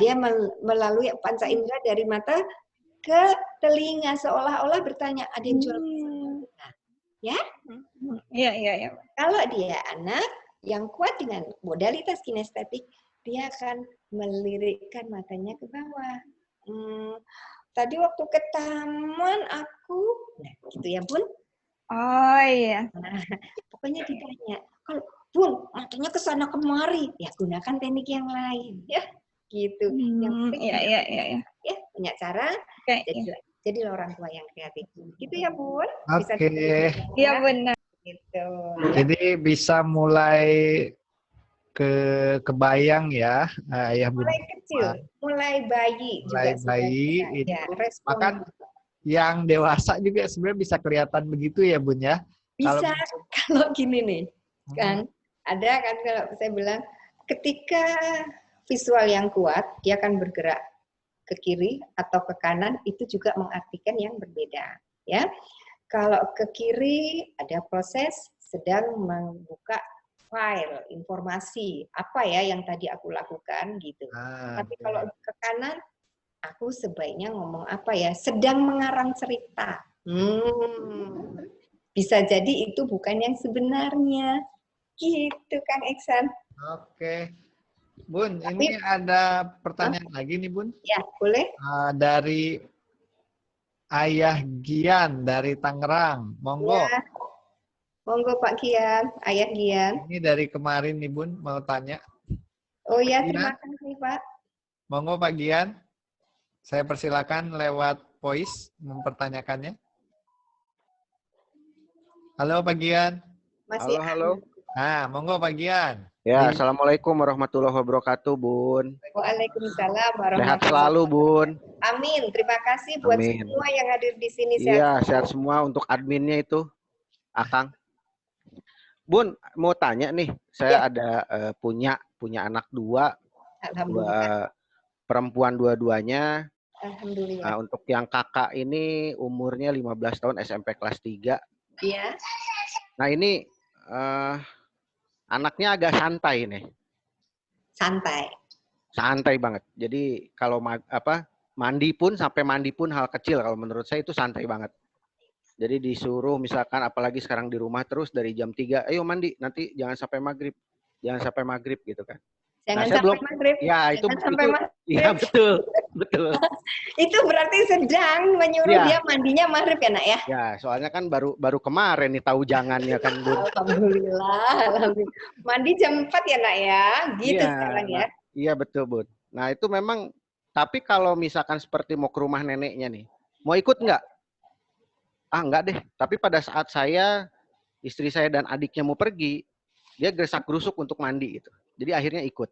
Dia melalui panca indera dari mata ke telinga, seolah-olah bertanya, ada yang jual mizon? Ya? Iya. Kalau dia anak yang kuat dengan modalitas kinestetik, dia akan melirikkan matanya ke bawah. Tadi waktu ke taman aku, nah gitu ya Bun. Oh iya. Nah, pokoknya ditanya, kalau Bun matanya ke sana kemari, ya gunakan teknik yang lain, ya gitu. Yang penting Iya. Ya punya cara. Jadi orang tua yang kreatif. Gitu ya Bun. Oke. Iya benar. Gitu. Jadi bisa mulai kebayang ya, Ayah Bunda. Mulai kecil, mulai bayi Mulai juga bayi sudah itu, ya, respon. bahkan yang dewasa juga sebenarnya bisa kelihatan begitu ya Bun ya. Bisa kalau gini nih, kan ada kan kalau saya bilang ketika visual yang kuat dia akan bergerak ke kiri atau ke kanan, itu juga mengartikan yang berbeda, ya. Kalau ke kiri ada proses sedang membuka file, informasi, apa ya yang tadi aku lakukan gitu. Tapi kalau ke kanan, aku sebaiknya ngomong apa ya, sedang mengarang cerita. Bisa jadi itu bukan yang sebenarnya. Gitu Kang Iksan. Oke. Bun, ini ada pertanyaan lagi nih Bun. Ya, boleh. Dari Ayah Gian dari Tangerang. Monggo. Ya. Monggo Pak Gian, Ayah Gian. Ini dari kemarin nih Bun, mau tanya. Oh ya, terima kasih Pak. Monggo Pak Gian. Saya persilakan lewat voice mempertanyakannya. Halo Pak Gian. Masih halo. Nah, monggo Pak Gian. Ya, Assalamualaikum warahmatullahi wabarakatuh, Bun. Waalaikumsalam warahmatullahi Sehat selalu, Bun. Amin. Terima kasih buat semua yang hadir di sini. Iya, sehat semua untuk adminnya itu, Akang. Bun, mau tanya nih, saya ada punya anak 2, perempuan dua-duanya. Alhamdulillah. Untuk yang kakak ini umurnya 15 tahun, SMP kelas 3. Iya. Nah ini anaknya agak santai nih. Santai banget. Jadi kalau mandi pun hal kecil kalau menurut saya itu santai banget. Jadi disuruh misalkan apalagi sekarang di rumah terus dari jam 3, ayo mandi, nanti jangan sampai maghrib. Jangan sampai maghrib gitu kan. Jangan sampai maghrib. Ya, itu maghrib. Iya, betul. Betul. Itu berarti sedang menyuruh Iya. dia mandinya maghrib ya nak ya? Ya, soalnya kan baru kemarin nih tahu jangannya kan, Bun. Alhamdulillah, alhamdulillah. Mandi jam 4 ya nak ya? Gitu Iya, sekarang ya? iya betul, Bun. Nah, itu memang, tapi kalau misalkan seperti mau ke rumah neneknya nih, mau ikut nggak? Ah, nggak deh. Tapi pada saat saya, istri saya dan adiknya mau pergi, dia geresak-gerusuk untuk mandi gitu. Jadi akhirnya ikut.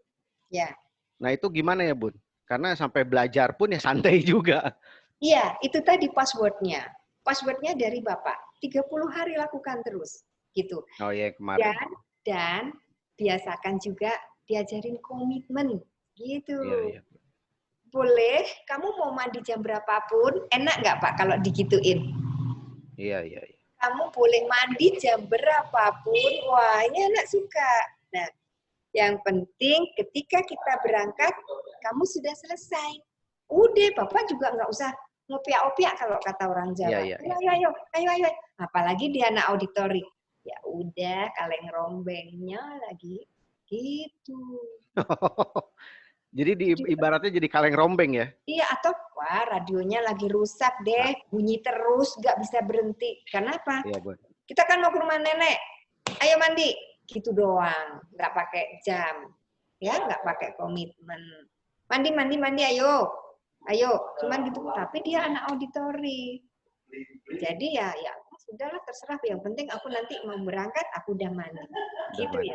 Ya. Nah, itu gimana ya, Bun? Karena sampai belajar pun ya santai juga. Iya, itu tadi passwordnya. Passwordnya dari Bapak. 30 hari lakukan terus. Gitu. Oh iya, kemarin. Dan biasakan juga diajarin komitmen. Gitu. Iya, iya. Boleh, kamu mau mandi jam berapapun, enak nggak Pak kalau digituin? Iya, iya, iya. Kamu boleh mandi jam berapapun, wah ini anak suka. Nah, yang penting ketika kita berangkat, kamu sudah selesai. Udah, Bapak juga nggak usah ngopiak-opiak kalau kata orang Jawa. Iya, iya. Ayo. Apalagi dia anak auditori. Ya udah, kaleng rombengnya lagi. Gitu. Jadi ibaratnya jadi kaleng rombeng ya? Iya, atau wah radionya lagi rusak deh, bunyi terus, nggak bisa berhenti. Kenapa? Iya, Bun. Kita kan mau ke rumah nenek, ayo mandi. Gitu doang, nggak pakai jam. Ya, nggak pakai komitmen. Mandi, ayo. Ayo, cuman gitu. Tapi dia anak auditori. Jadi ya sudahlah terserah. Yang penting aku nanti mau berangkat, aku udah mandi. Gitu ya.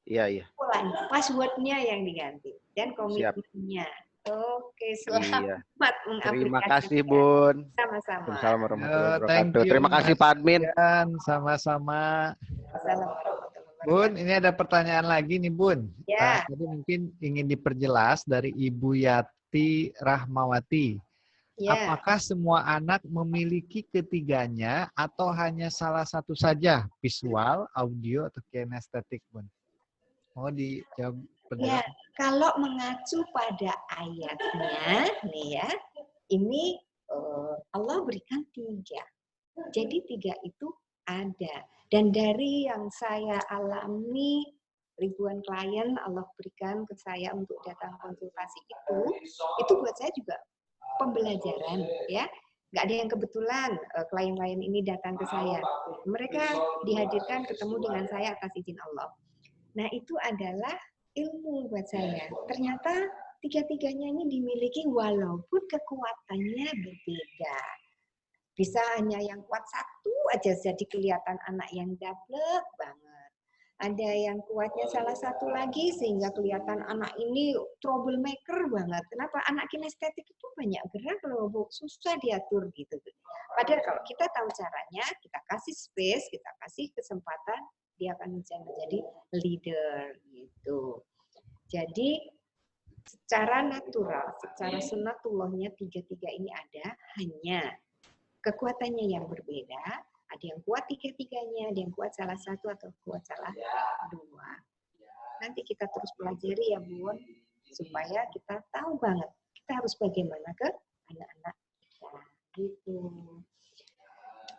Iya, iya. Passwordnya yang diganti dan komitmennya. Oke, selamat mengaplikasikan. Terima kasih, Bun. Sama-sama. Assalamualaikum warahmatullahi Thank wabarakatuh. you, Terima kasih, Pak Admin. Sama-sama. Assalamualaikum. Bun, ini ada pertanyaan lagi nih, Bun. Ya. Tadi mungkin ingin diperjelas dari Ibu Yati Rahmawati. Ya. Apakah semua anak memiliki ketiganya atau hanya salah satu saja, visual, audio, atau kinestetik, Bun? Mau dijawab? Ya, kalau mengacu pada ayatnya, nih ya, ini Allah berikan 3. Jadi 3 itu ada. Dan dari yang saya alami, ribuan klien Allah berikan ke saya untuk datang konsultasi itu buat saya juga pembelajaran, ya. Nggak ada yang kebetulan klien-klien ini datang ke saya. Mereka dihadirkan ketemu dengan saya atas izin Allah. Nah, itu adalah ilmu buat saya. Ternyata 3-tiganya ini dimiliki walaupun kekuatannya berbeda. Bisa hanya yang kuat satu aja jadi kelihatan anak yang dablek banget. Ada yang kuatnya salah satu lagi sehingga kelihatan anak ini troublemaker banget. Kenapa? Anak kinestetik itu banyak gerak loh, Bu. Susah diatur gitu. Padahal kalau kita tahu caranya, kita kasih space, kita kasih kesempatan, dia akan bisa menjadi leader gitu. Jadi secara natural, secara sunatullahnya 3-3 ini ada, hanya kekuatannya yang berbeda. Ada yang kuat 3-tiganya, ada yang kuat salah satu atau kuat salah 2. Nanti kita terus pelajari ya Bun, supaya kita tahu banget kita harus bagaimana ke anak-anak kita. Gitu.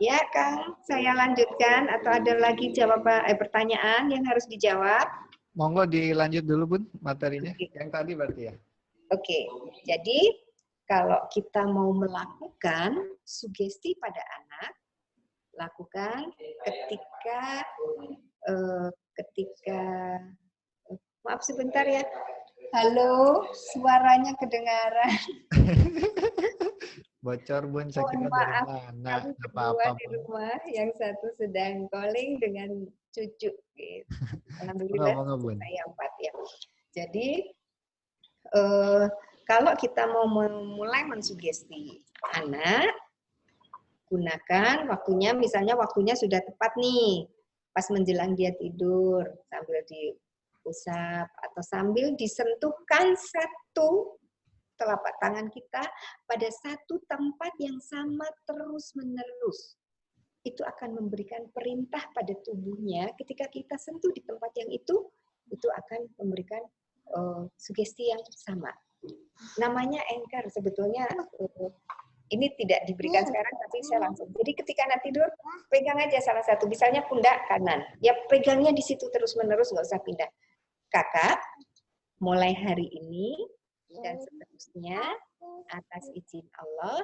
Ya Kang, saya lanjutkan atau ada lagi pertanyaan yang harus dijawab? Monggo dilanjut dulu Bun materinya. Yang tadi berarti ya. Oke, jadi kalau kita mau melakukan sugesti pada anak, lakukan ketika maaf sebentar ya. Halo, suaranya kedengaran. Bocor Bun, saya kira maaf, dari mana. kami Apa-apa. di rumah, yang satu sedang calling dengan cucu. Gitu. Alhamdulillah, saya 4 ya. Jadi, kalau kita mau memulai mensugesti anak, gunakan waktunya, misalnya waktunya sudah tepat nih, pas menjelang dia tidur, sambil diusap, atau sambil disentuhkan satu telapak tangan kita pada satu tempat yang sama terus-menerus. Itu akan memberikan perintah pada tubuhnya, ketika kita sentuh di tempat yang itu akan memberikan sugesti yang sama. Namanya anchor, sebetulnya ini tidak diberikan sekarang, tapi saya langsung. Jadi ketika anak tidur, pegang aja salah satu. Misalnya pundak kanan. Ya pegangnya di situ terus-menerus, nggak usah pindah. Kakak, mulai hari ini dan seterusnya, atas izin Allah,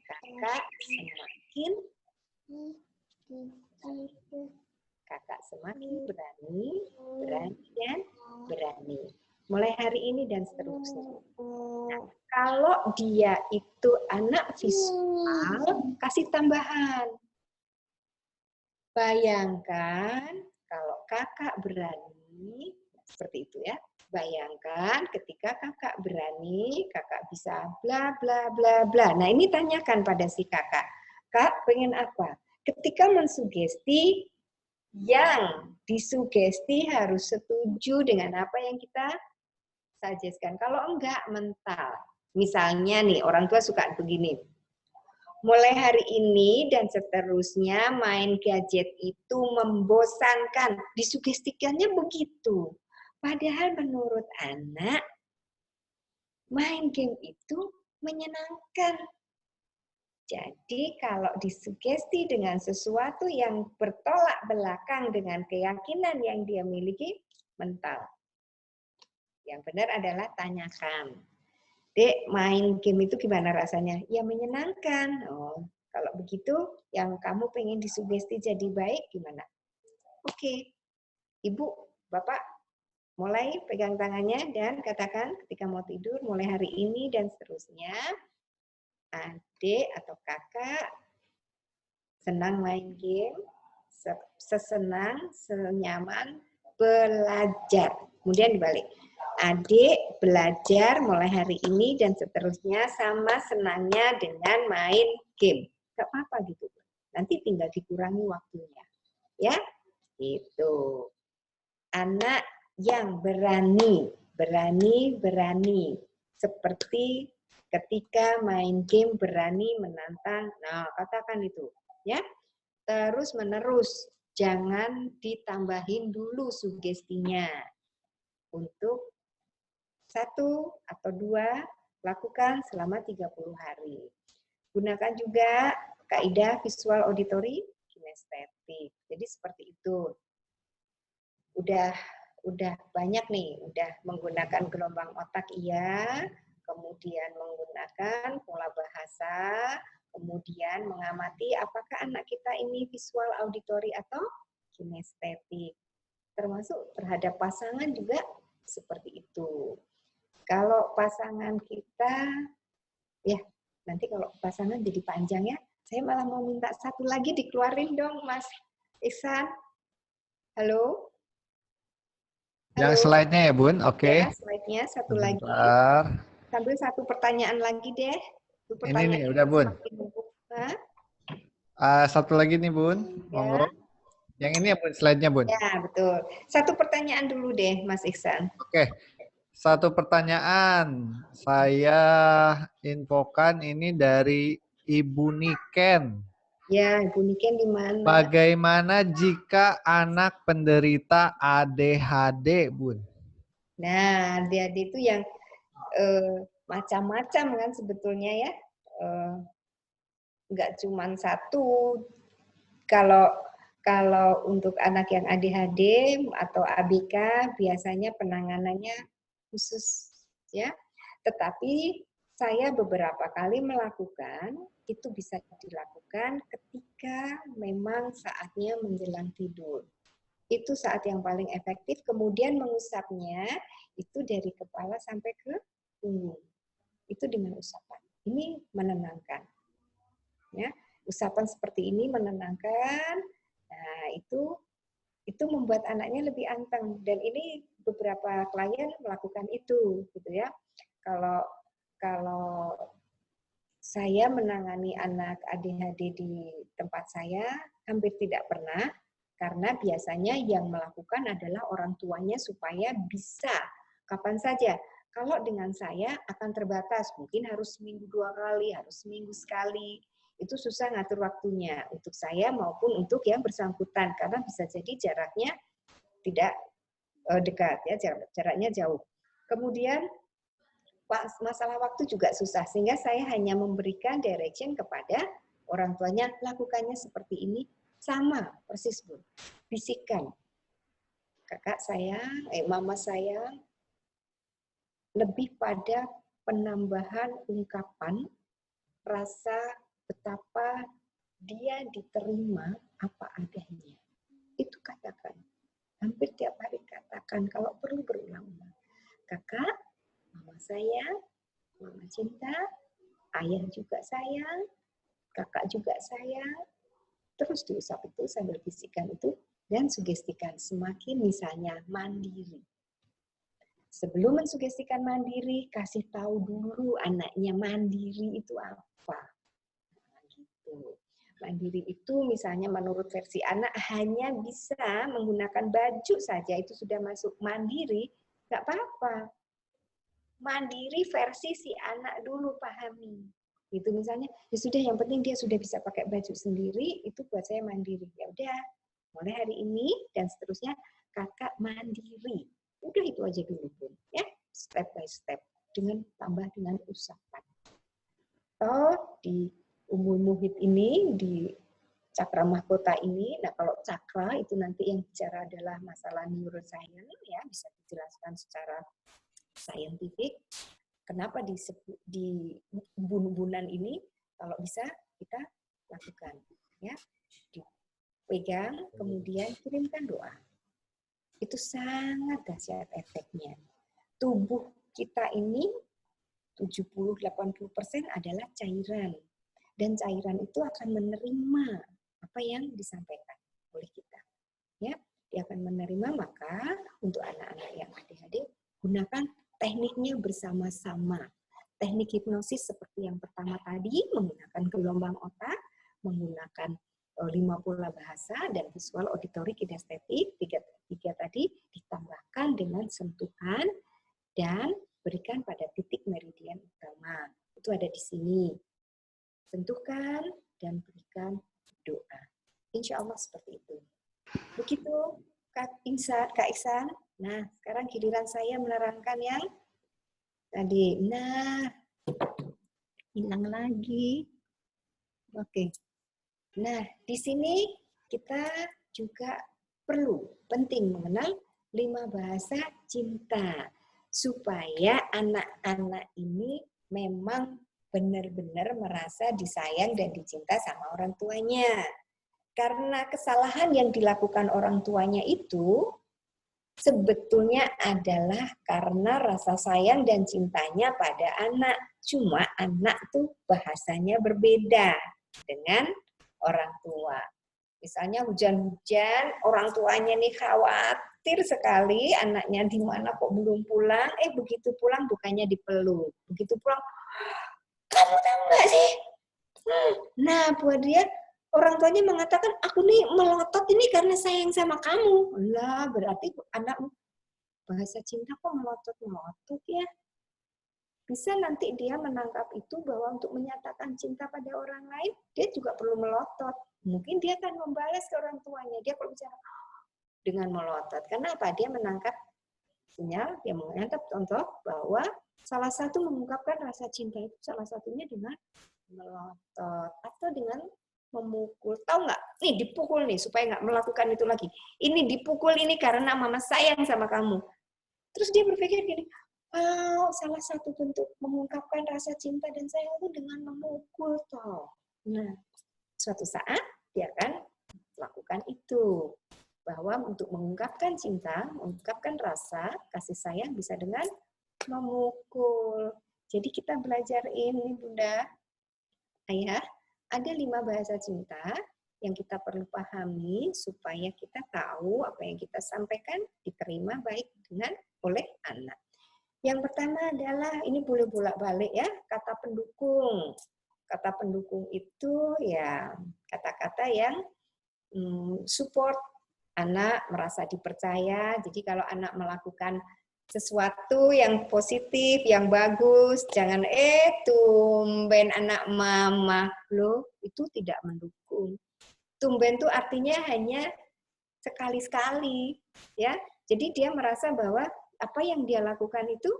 kakak semakin berani, dan berani. Mulai hari ini dan seterusnya. Nah, kalau dia itu anak visual, kasih tambahan. Bayangkan kalau kakak berani, seperti itu ya. Bayangkan ketika kakak berani, kakak bisa bla bla bla bla. Nah, ini tanyakan pada si kakak. Kak, pengen apa? Ketika mensugesti, yang disugesti harus setuju dengan apa yang kita suggestkan. Kalau enggak, mental. Misalnya nih, orang tua suka begini. Mulai hari ini dan seterusnya main gadget itu membosankan. Disugestikannya begitu. Padahal menurut anak, main game itu menyenangkan. Jadi kalau disugesti dengan sesuatu yang bertolak belakang dengan keyakinan yang dia miliki, mental. Yang benar adalah tanyakan. Dek, main game itu gimana rasanya? Ya menyenangkan. Oh, kalau begitu, yang kamu pengen disugesti jadi baik gimana? Oke, Ibu, Bapak, mulai pegang tangannya dan katakan ketika mau tidur, mulai hari ini dan seterusnya, adik atau kakak senang main game, sesenang, senyaman, belajar. Kemudian dibalik. Adik belajar mulai hari ini dan seterusnya sama senangnya dengan main game. Gak apa-apa gitu. Nanti tinggal dikurangi waktunya. Ya, itu. Anak yang berani. Seperti ketika main game berani menantang. Nah, katakan itu. Ya, terus menerus. Jangan ditambahin dulu sugestinya. Untuk 1 atau 2 lakukan selama 30 hari. Gunakan juga kaidah visual auditory kinestetik. Jadi seperti itu. Udah banyak nih, udah menggunakan gelombang otak iya, kemudian menggunakan pola bahasa, kemudian mengamati apakah anak kita ini visual auditory atau kinestetik. Termasuk terhadap pasangan juga seperti itu. Kalau pasangan kita, ya nanti kalau pasangan jadi panjang ya, saya malah mau minta satu lagi dikeluarin dong Mas Ihsan. Halo? Yang slide-nya ya Bun, oke. Ya, slide-nya satu lagi. Sambil satu pertanyaan lagi deh. Ini nih, udah Bun. Satu lagi nih Bun, monggo. Yang ini ya Bun, slide-nya Bun. Ya, betul. Satu pertanyaan dulu deh Mas Ihsan. Oke. Satu pertanyaan. Saya infokan ini dari Ibu Niken. Ya, Ibu Niken di mana? Bagaimana jika anak penderita ADHD, Bun? Nah, ADHD itu yang macam-macam kan sebetulnya ya. Nggak cuma satu. Kalau untuk anak yang ADHD atau ABK biasanya penanganannya khusus ya. Tetapi saya beberapa kali melakukan, itu bisa dilakukan ketika memang saatnya menjelang tidur. Itu saat yang paling efektif, kemudian mengusapnya itu dari kepala sampai ke punggung. Itu dengan usapan. Ini menenangkan. Ya, usapan seperti ini menenangkan. Nah, itu membuat anaknya lebih anteng, dan ini beberapa klien melakukan itu gitu ya. Kalau saya menangani anak ADHD di tempat saya hampir tidak pernah, karena biasanya yang melakukan adalah orang tuanya supaya bisa kapan saja. Kalau dengan saya akan terbatas, mungkin harus seminggu 2 kali, harus seminggu sekali. Itu susah ngatur waktunya untuk saya maupun untuk yang bersangkutan, karena bisa jadi jaraknya tidak dekat ya, jaraknya jauh. Kemudian masalah waktu juga susah, sehingga saya hanya memberikan direction kepada orang tuanya, lakukannya seperti ini, sama persis Bun. Bisikan, kakak sayang, mama sayang, lebih pada penambahan ungkapan rasa betapa dia diterima apa adanya. Itu katakan. Hampir tiap hari katakan, kalau perlu berulang-ulang. Kakak, mama sayang, mama cinta, ayah juga sayang, kakak juga sayang. Terus diusap itu sambil bisikan itu dan sugestikan semakin misalnya mandiri. Sebelum mensugestikan mandiri, kasih tahu dulu anaknya mandiri itu apa. Nah, gitu. Mandiri itu misalnya menurut versi anak hanya bisa menggunakan baju saja, itu sudah masuk mandiri, nggak apa-apa. Mandiri versi si anak dulu pahami. Itu misalnya, ya sudah yang penting dia sudah bisa pakai baju sendiri, itu buat saya mandiri. Ya udah, mulai hari ini dan seterusnya kakak mandiri. Udah itu aja dulu, Bun. Ya, step by step dengan tambah dengan usapan. Toh di Ummul Muhit ini di cakra mahkota ini, nah kalau cakra itu nanti yang bicara adalah masalah neuroscience ya, bisa dijelaskan secara saintifik. Kenapa di bun-bunan ini kalau bisa kita lakukan ya, dipegang kemudian kirimkan doa. Itu sangat dahsyat efeknya. Tubuh kita ini 70-80% adalah cairan. Dan cairan itu akan menerima apa yang disampaikan oleh kita. Ya, dia akan menerima, maka untuk anak-anak yang ADHD, gunakan tekniknya bersama-sama. Teknik hipnosis seperti yang pertama tadi, menggunakan gelombang otak, menggunakan 5 pola bahasa dan visual, auditory, kinestetik, tiga tadi ditambahkan dengan sentuhan dan berikan pada titik meridian utama. Itu ada di sini. Sentuhkan dan berikan doa. Insya Allah seperti itu. Begitu Kak Ihsan. Nah, sekarang giliran saya menerangkan yang tadi. Nah, hilang lagi. Oke. Nah, di sini kita juga penting mengenal 5 bahasa cinta supaya anak-anak ini memang benar-benar merasa disayang dan dicinta sama orang tuanya. Karena kesalahan yang dilakukan orang tuanya itu sebetulnya adalah karena rasa sayang dan cintanya pada anak. Cuma anak tuh bahasanya berbeda dengan orang tua. Misalnya hujan-hujan, orang tuanya nih khawatir sekali anaknya di mana kok belum pulang. Begitu pulang bukannya dipeluk. Begitu pulang, kamu tahu nggak sih? Nah, buat dia orang tuanya mengatakan, aku nih melotot ini karena sayang sama kamu. Lah, berarti anak bahasa cinta kok melotot-melotot ya. Bisa nanti dia menangkap itu bahwa untuk menyatakan cinta pada orang lain, dia juga perlu melotot. Mungkin dia akan membalas ke orang tuanya. Dia kalau bicara dengan melotot. Karena apa? Dia menangkap sinyal, dia menangkap contoh bahwa salah satu mengungkapkan rasa cinta itu salah satunya dengan melotot atau dengan memukul. Tahu nggak? Nih dipukul nih supaya nggak melakukan itu lagi. Ini dipukul ini karena mama sayang sama kamu. Terus dia berpikir gini, salah satu bentuk mengungkapkan rasa cinta dan sayang itu dengan memukul toh. Nah, suatu saat dia akan lakukan itu. Bahwa untuk mengungkapkan cinta, mengungkapkan rasa kasih sayang bisa dengan memukul. Jadi kita belajar ini Bunda, Ayah, ada 5 bahasa cinta yang kita perlu pahami supaya kita tahu apa yang kita sampaikan diterima baik oleh anak. Yang pertama adalah, ini boleh bolak-balik ya, kata pendukung. Kata pendukung itu ya kata-kata yang support anak merasa dipercaya. Jadi kalau anak melakukan sesuatu yang positif, yang bagus, jangan tumben anak mama loh, itu tidak mendukung. Tumben itu artinya hanya sekali-sekali ya. Jadi dia merasa bahwa apa yang dia lakukan itu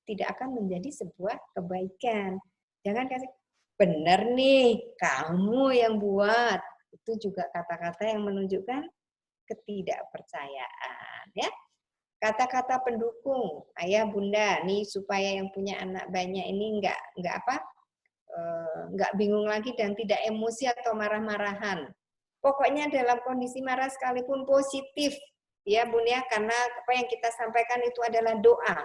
tidak akan menjadi sebuah kebaikan. Jangan kasih, benar nih, kamu yang buat. Itu juga kata-kata yang menunjukkan ketidakpercayaan. Ya. Kata-kata pendukung, ayah, bunda, nih supaya yang punya anak banyak ini nggak bingung lagi dan tidak emosi atau marah-marahan. Pokoknya dalam kondisi marah sekalipun positif, ya bun ya, karena apa yang kita sampaikan itu adalah doa.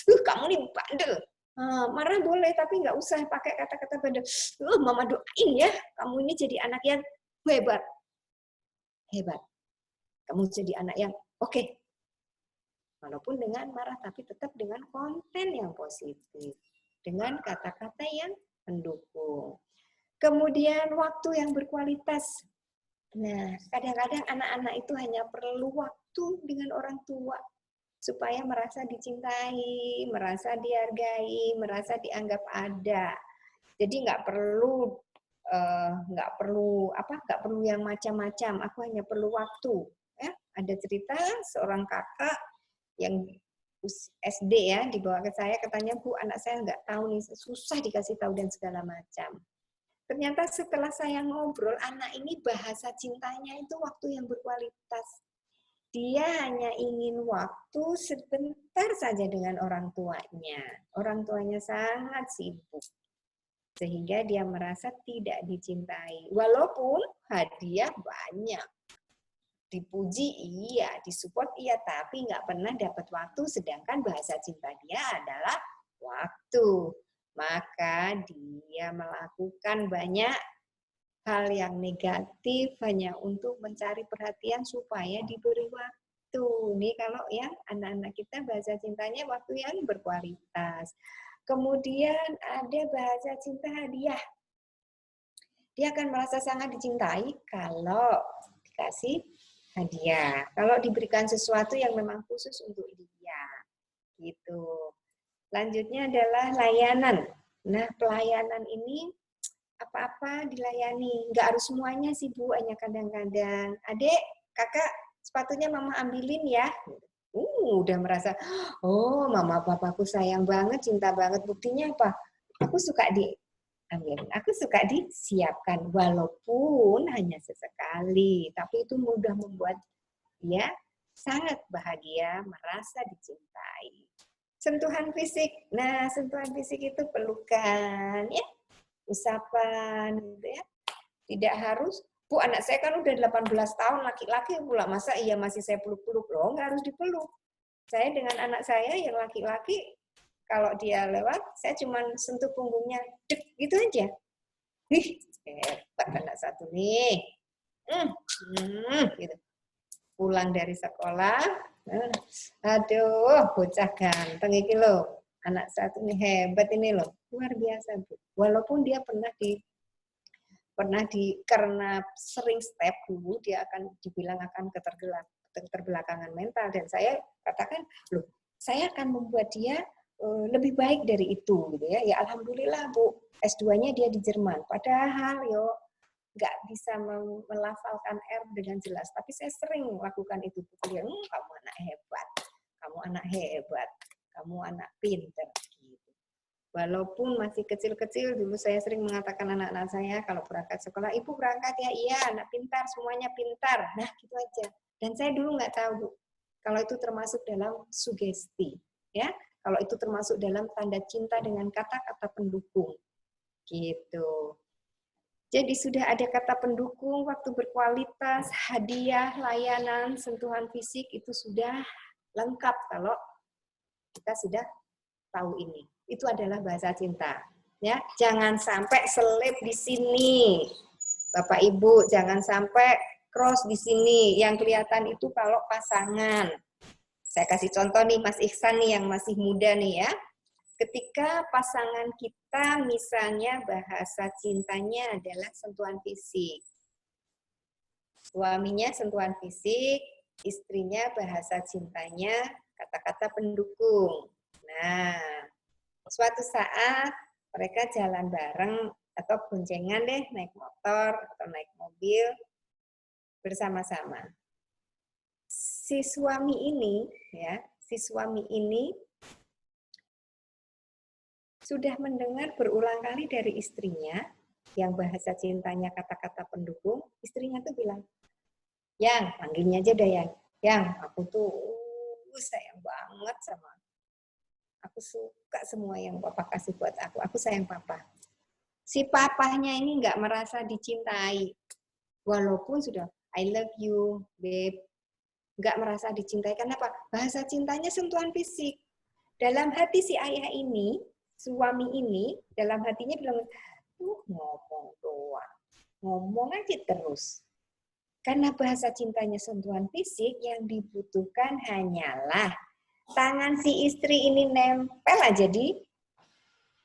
Kamu nih bandel. Marah boleh, tapi nggak usah pakai kata-kata bandel. Mama doain ya, kamu ini jadi anak yang hebat. Hebat. Kamu jadi anak yang oke. Walaupun dengan marah, tapi tetap dengan konten yang positif. Dengan kata-kata yang mendukung. Kemudian waktu yang berkualitas. Nah, kadang-kadang anak-anak itu hanya perlu waktu dengan orang tua. Supaya merasa dicintai, merasa dihargai, merasa dianggap ada. Jadi nggak perlu yang macam-macam. Aku hanya perlu waktu. Ya, ada cerita seorang kakak yang SD ya dibawa ke saya, katanya Bu, anak saya nggak tahu nih, susah dikasih tahu dan segala macam. Ternyata setelah saya ngobrol, anak ini bahasa cintanya itu waktu yang berkualitas. Dia hanya ingin waktu sebentar saja dengan orang tuanya. Orang tuanya sangat sibuk. Sehingga dia merasa tidak dicintai. Walaupun hadiah banyak. Dipuji iya, disupport iya, tapi nggak pernah dapat waktu, sedangkan bahasa cinta dia adalah waktu. Maka dia melakukan banyak hal yang negatif hanya untuk mencari perhatian supaya diberi waktu. Nih kalau yang anak-anak kita bahasa cintanya waktu yang berkualitas. Kemudian ada bahasa cinta hadiah. Dia akan merasa sangat dicintai kalau dikasih hadiah. Kalau diberikan sesuatu yang memang khusus untuk dia. Gitu. Lanjutnya adalah layanan. Nah, pelayanan ini apa-apa dilayani. Nggak harus semuanya sih, Bu. Hanya kadang-kadang. Adek, kakak, sepatunya mama ambilin ya. Udah merasa, oh mama papaku sayang banget, cinta banget. Buktinya apa? Aku suka diambilin. Aku suka disiapkan. Walaupun hanya sesekali. Tapi itu mudah membuat dia sangat bahagia, merasa dicintai. Sentuhan fisik. Nah, sentuhan fisik itu pelukan, ya. Usapan, gitu ya. Tidak harus, Bu, anak saya kan udah 18 tahun, laki-laki pula, masa iya masih saya peluk-peluk? Loh, nggak harus dipeluk. Saya dengan anak saya yang laki-laki, kalau dia lewat, saya cuma sentuh punggungnya, dek, gitu aja. Wih, hebat anak satu nih. Gitu. Pulang dari sekolah, aduh, bocah ganteng iki loh. Anak satu nih hebat ini loh, luar biasa Bu. Walaupun dia karena sering step dulu, dia akan dibilang akan keterbelakangan mental, dan saya katakan, loh, saya akan membuat dia lebih baik dari itu, gitu ya. Ya alhamdulillah Bu, S2-nya dia di Jerman. Padahal nggak bisa melafalkan R dengan jelas, tapi saya sering melakukan itu. Dia, kamu anak hebat, kamu anak hebat, kamu anak pinter. Gitu. Walaupun masih kecil-kecil, dulu saya sering mengatakan anak-anak saya kalau berangkat sekolah, Ibu berangkat ya, iya, anak pintar, semuanya pintar. Nah, gitu aja. Dan saya dulu nggak tahu, Bu, kalau itu termasuk dalam sugesti, ya. Kalau itu termasuk dalam tanda cinta dengan kata-kata pendukung, gitu. Jadi sudah ada kata pendukung, waktu berkualitas, hadiah, layanan, sentuhan fisik, itu sudah lengkap kalau kita sudah tahu ini. Itu adalah bahasa cinta. Ya, jangan sampai selip di sini, Bapak Ibu, jangan sampai cross di sini. Yang kelihatan itu kalau pasangan. Saya kasih contoh nih, Mas Ihsan nih yang masih muda nih ya. Ketika pasangan kita misalnya bahasa cintanya adalah sentuhan fisik. Suaminya sentuhan fisik, istrinya bahasa cintanya kata-kata pendukung. Nah, suatu saat mereka jalan bareng atau boncengan deh, naik motor atau naik mobil bersama-sama. Si suami ini sudah mendengar berulang kali dari istrinya yang bahasa cintanya kata-kata pendukung. Istrinya tuh bilang, Yang, panggilnya aja deh Yang, aku tuh sayang banget sama aku, suka semua yang papa kasih buat aku. Aku sayang papa. Si papahnya ini nggak merasa dicintai. Walaupun sudah, I love you, babe. Nggak merasa dicintai. Kenapa? Bahasa cintanya sentuhan fisik. Dalam hati si ayah ini, suami ini, dalam hatinya bilang, ngomong doang. Ngomong aja terus. Karena bahasa cintanya sentuhan fisik, yang dibutuhkan hanyalah tangan si istri ini nempel aja di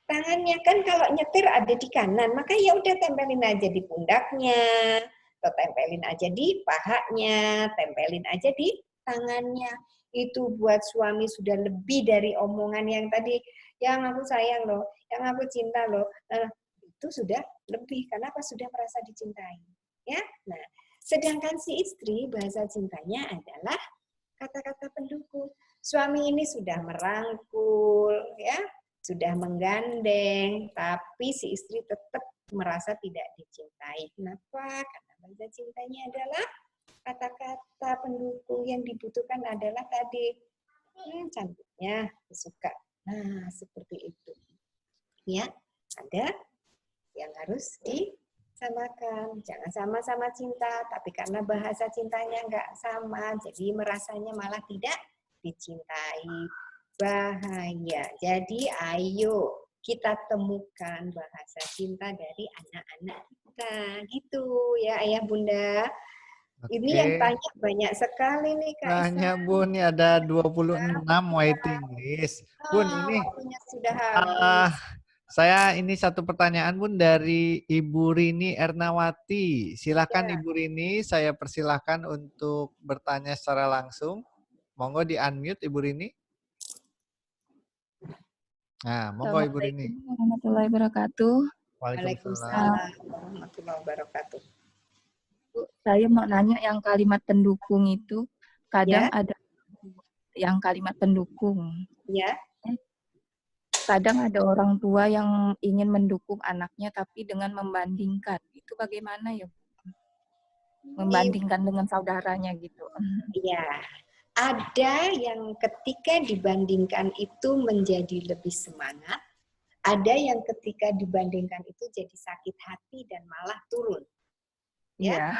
tangannya. Kan kalau nyetir ada di kanan, maka ya udah tempelin aja di pundaknya, atau tempelin aja di pahanya, tempelin aja di tangannya. Itu buat suami sudah lebih dari omongan yang tadi, yang aku sayang loh, yang aku cinta loh. Nah, itu sudah lebih, karena apa? Sudah merasa dicintai. Ya, nah, sedangkan si istri bahasa cintanya adalah kata-kata pendukung. Suami ini sudah merangkul, ya, sudah menggandeng, tapi si istri tetap merasa tidak dicintai. Kenapa? Karena bahasa cintanya adalah kata-kata pendukung. Yang dibutuhkan adalah tadi, cantiknya, suka. Nah, seperti itu. Ya, ada yang harus disamakan. Jangan sama-sama cinta, tapi karena bahasa cintanya nggak sama, jadi merasanya malah tidak dicintai. Bahaya. Jadi ayo kita temukan bahasa cinta dari anak-anak kita. Gitu ya Ayah Bunda. Ini yang tanya banyak sekali nih Kak Isa. Tanya Bun, ini ada 26 waiting list. Bun, ini waktunya sudah habis. saya ini satu pertanyaan Bun dari Ibu Rini Ernawati. Silakan Ya. Ibu Rini, saya persilahkan untuk bertanya secara langsung. Monggo di-unmute Ibu Rini. Nah, monggo Ibu Rini. Assalamualaikum warahmatullahi wabarakatuh. Waalaikumsalam warahmatullahi wabarakatuh. Bu, saya mau nanya yang kalimat pendukung itu kadang ada yang kalimat pendukung. Ya. Kadang ada orang tua yang ingin mendukung anaknya tapi dengan membandingkan. Itu bagaimana ya, Bu? Membandingkan dengan saudaranya gitu. Iya. Ada yang ketika dibandingkan itu menjadi lebih semangat, ada yang ketika dibandingkan itu jadi sakit hati dan malah turun. Ya,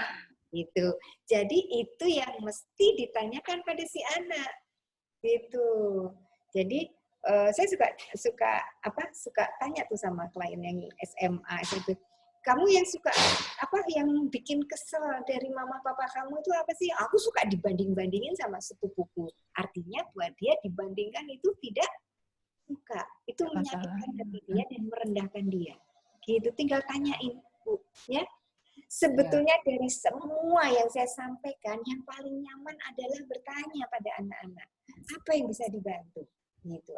gitu. Jadi itu yang mesti ditanyakan pada si anak, gitu. Jadi saya suka tanya tuh sama klien yang SMA itu, kamu yang suka yang bikin kesel dari mama papa kamu itu apa sih? Aku suka dibanding-bandingin sama sepupuku. Artinya buat dia dibandingkan itu tidak suka, itu menyakitkan hati dia dan merendahkan dia. Gitu, tinggal tanyain, Bu, ya. Sebetulnya dari semua yang saya sampaikan, yang paling nyaman adalah bertanya pada anak-anak, apa yang bisa dibantu, gitu.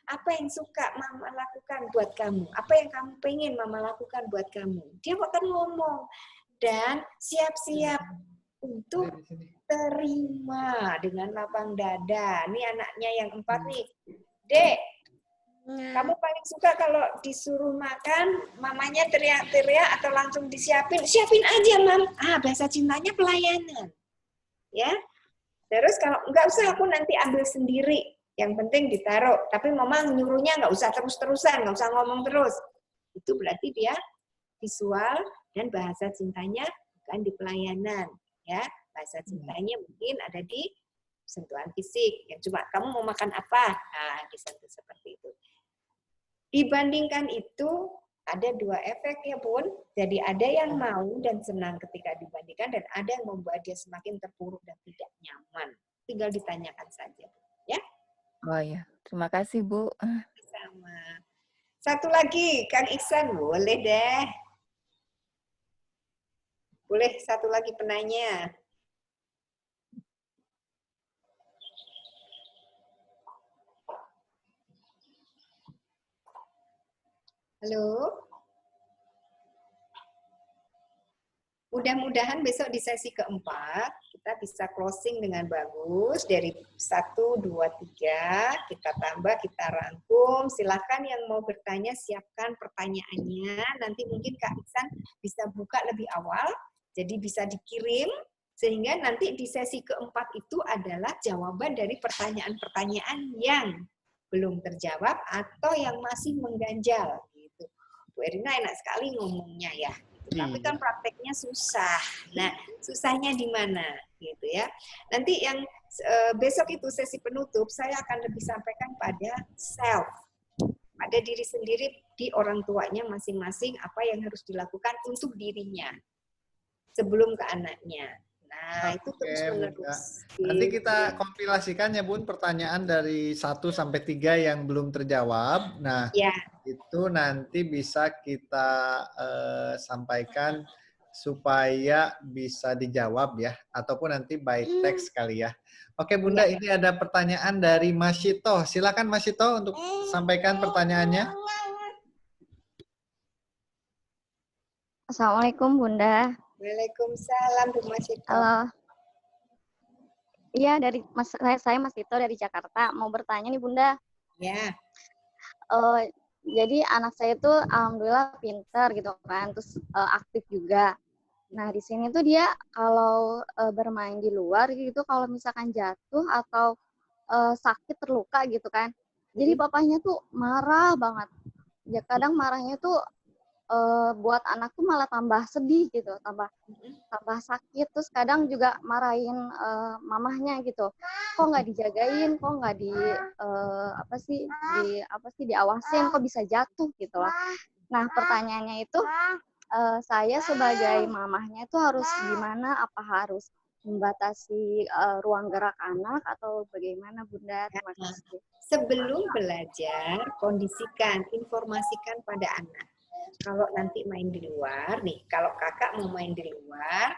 Apa yang suka mama lakukan buat kamu, apa yang kamu pengen mama lakukan buat kamu. Dia akan ngomong dan siap-siap untuk terima dengan lapang dada. Ini anaknya yang 4 nih, Dek. Kamu paling suka kalau disuruh makan, mamanya teriak-teriak atau langsung disiapin? Siapin aja, Mam. Bahasa cintanya pelayanan. Ya. Terus kalau enggak usah, aku nanti ambil sendiri. Yang penting ditaruh. Tapi mama nyuruhnya enggak usah terus-terusan, enggak usah ngomong terus. Itu berarti dia visual dan bahasa cintanya bukan di pelayanan. Ya. Bahasa cintanya mungkin ada di sentuhan fisik. Yang cuma kamu mau makan apa? Disentuh seperti itu. Dibandingkan itu ada 2 efek ya Bun. Jadi ada yang mau dan senang ketika dibandingkan dan ada yang membuat dia semakin terpuruk dan tidak nyaman. Tinggal ditanyakan saja, ya. Oh ya, terima kasih Bu. Sama. Satu lagi, Kang Iksan, boleh deh. Boleh satu lagi penanya. Halo. Mudah-mudahan besok di sesi keempat kita bisa closing dengan bagus. Dari 1, 2, 3 kita tambah, kita rangkum. Silakan yang mau bertanya siapkan pertanyaannya. Nanti mungkin Kak Iksan bisa buka lebih awal. Jadi bisa dikirim Sehingga nanti di sesi keempat itu adalah jawaban dari pertanyaan-pertanyaan yang belum terjawab atau yang masih mengganjal. Gitu. Bu Erina enak sekali ngomongnya ya. Gitu. Tapi kan prakteknya susah. Nah, susahnya di mana? Gitu ya. Nanti yang besok itu sesi penutup saya akan lebih sampaikan pada self, pada diri sendiri di orang tuanya masing-masing apa yang harus dilakukan untuk dirinya sebelum ke anaknya. Nah, itu terus menerus. Nanti kita kompilasikan ya Bun pertanyaan dari 1 sampai 3 yang belum terjawab. Nah, ya, itu nanti bisa kita sampaikan supaya bisa dijawab ya, ataupun nanti by text kali ya. Oke Bunda, ini ada pertanyaan dari Mas Shito. Silakan Mas Shito untuk sampaikan pertanyaannya. Assalamualaikum Bunda. Waalaikumsalam Bu Mas Shito. Iya, saya Mas Tito dari Jakarta. Mau bertanya nih Bunda. Ya. Jadi anak saya itu alhamdulillah pinter gitu kan, terus aktif juga. Nah di sini tuh dia kalau bermain di luar gitu, kalau misalkan jatuh atau sakit terluka gitu kan, jadi papahnya tuh marah banget. Ya kadang marahnya tuh buat anak tuh malah tambah sedih gitu, tambah sakit. Terus kadang juga marahin mamahnya gitu, kok nggak dijagain, kok nggak diawasin, kok bisa jatuh gitu lah. Nah pertanyaannya itu saya sebagai mamahnya itu harus gimana, apa harus membatasi ruang gerak anak atau bagaimana Bunda? Terima kasih. Sebelum belajar, kondisikan, informasikan pada anak. Kalau nanti main di luar, nih, kalau kakak mau main di luar,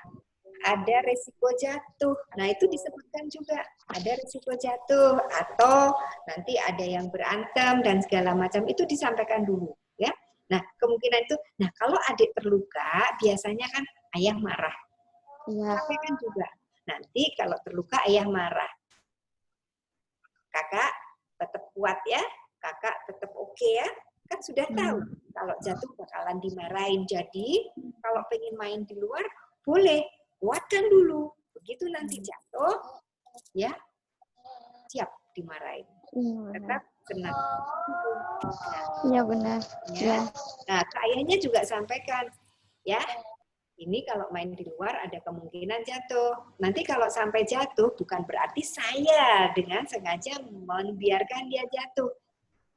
ada resiko jatuh. Nah, itu disebutkan juga, ada resiko jatuh, atau nanti ada yang berantem, dan segala macam, itu disampaikan dulu. Ya. Nah, kemungkinan itu, nah kalau adik terluka, biasanya kan ayah marah. Iya. Sampaikan juga, nanti kalau terluka ayah marah. Kakak tetap kuat ya, kakak tetap oke ya. Kan sudah tahu kalau jatuh bakalan dimarahin. Jadi kalau pengen main di luar boleh kuatkan dulu. Begitu nanti jatuh ya siap dimarahin. Tetap tenang. Iya benar. Ya. Nah ke ayahnya juga sampaikan ya. Ini kalau main di luar ada kemungkinan jatuh. Nanti kalau sampai jatuh bukan berarti saya dengan sengaja membiarkan dia jatuh.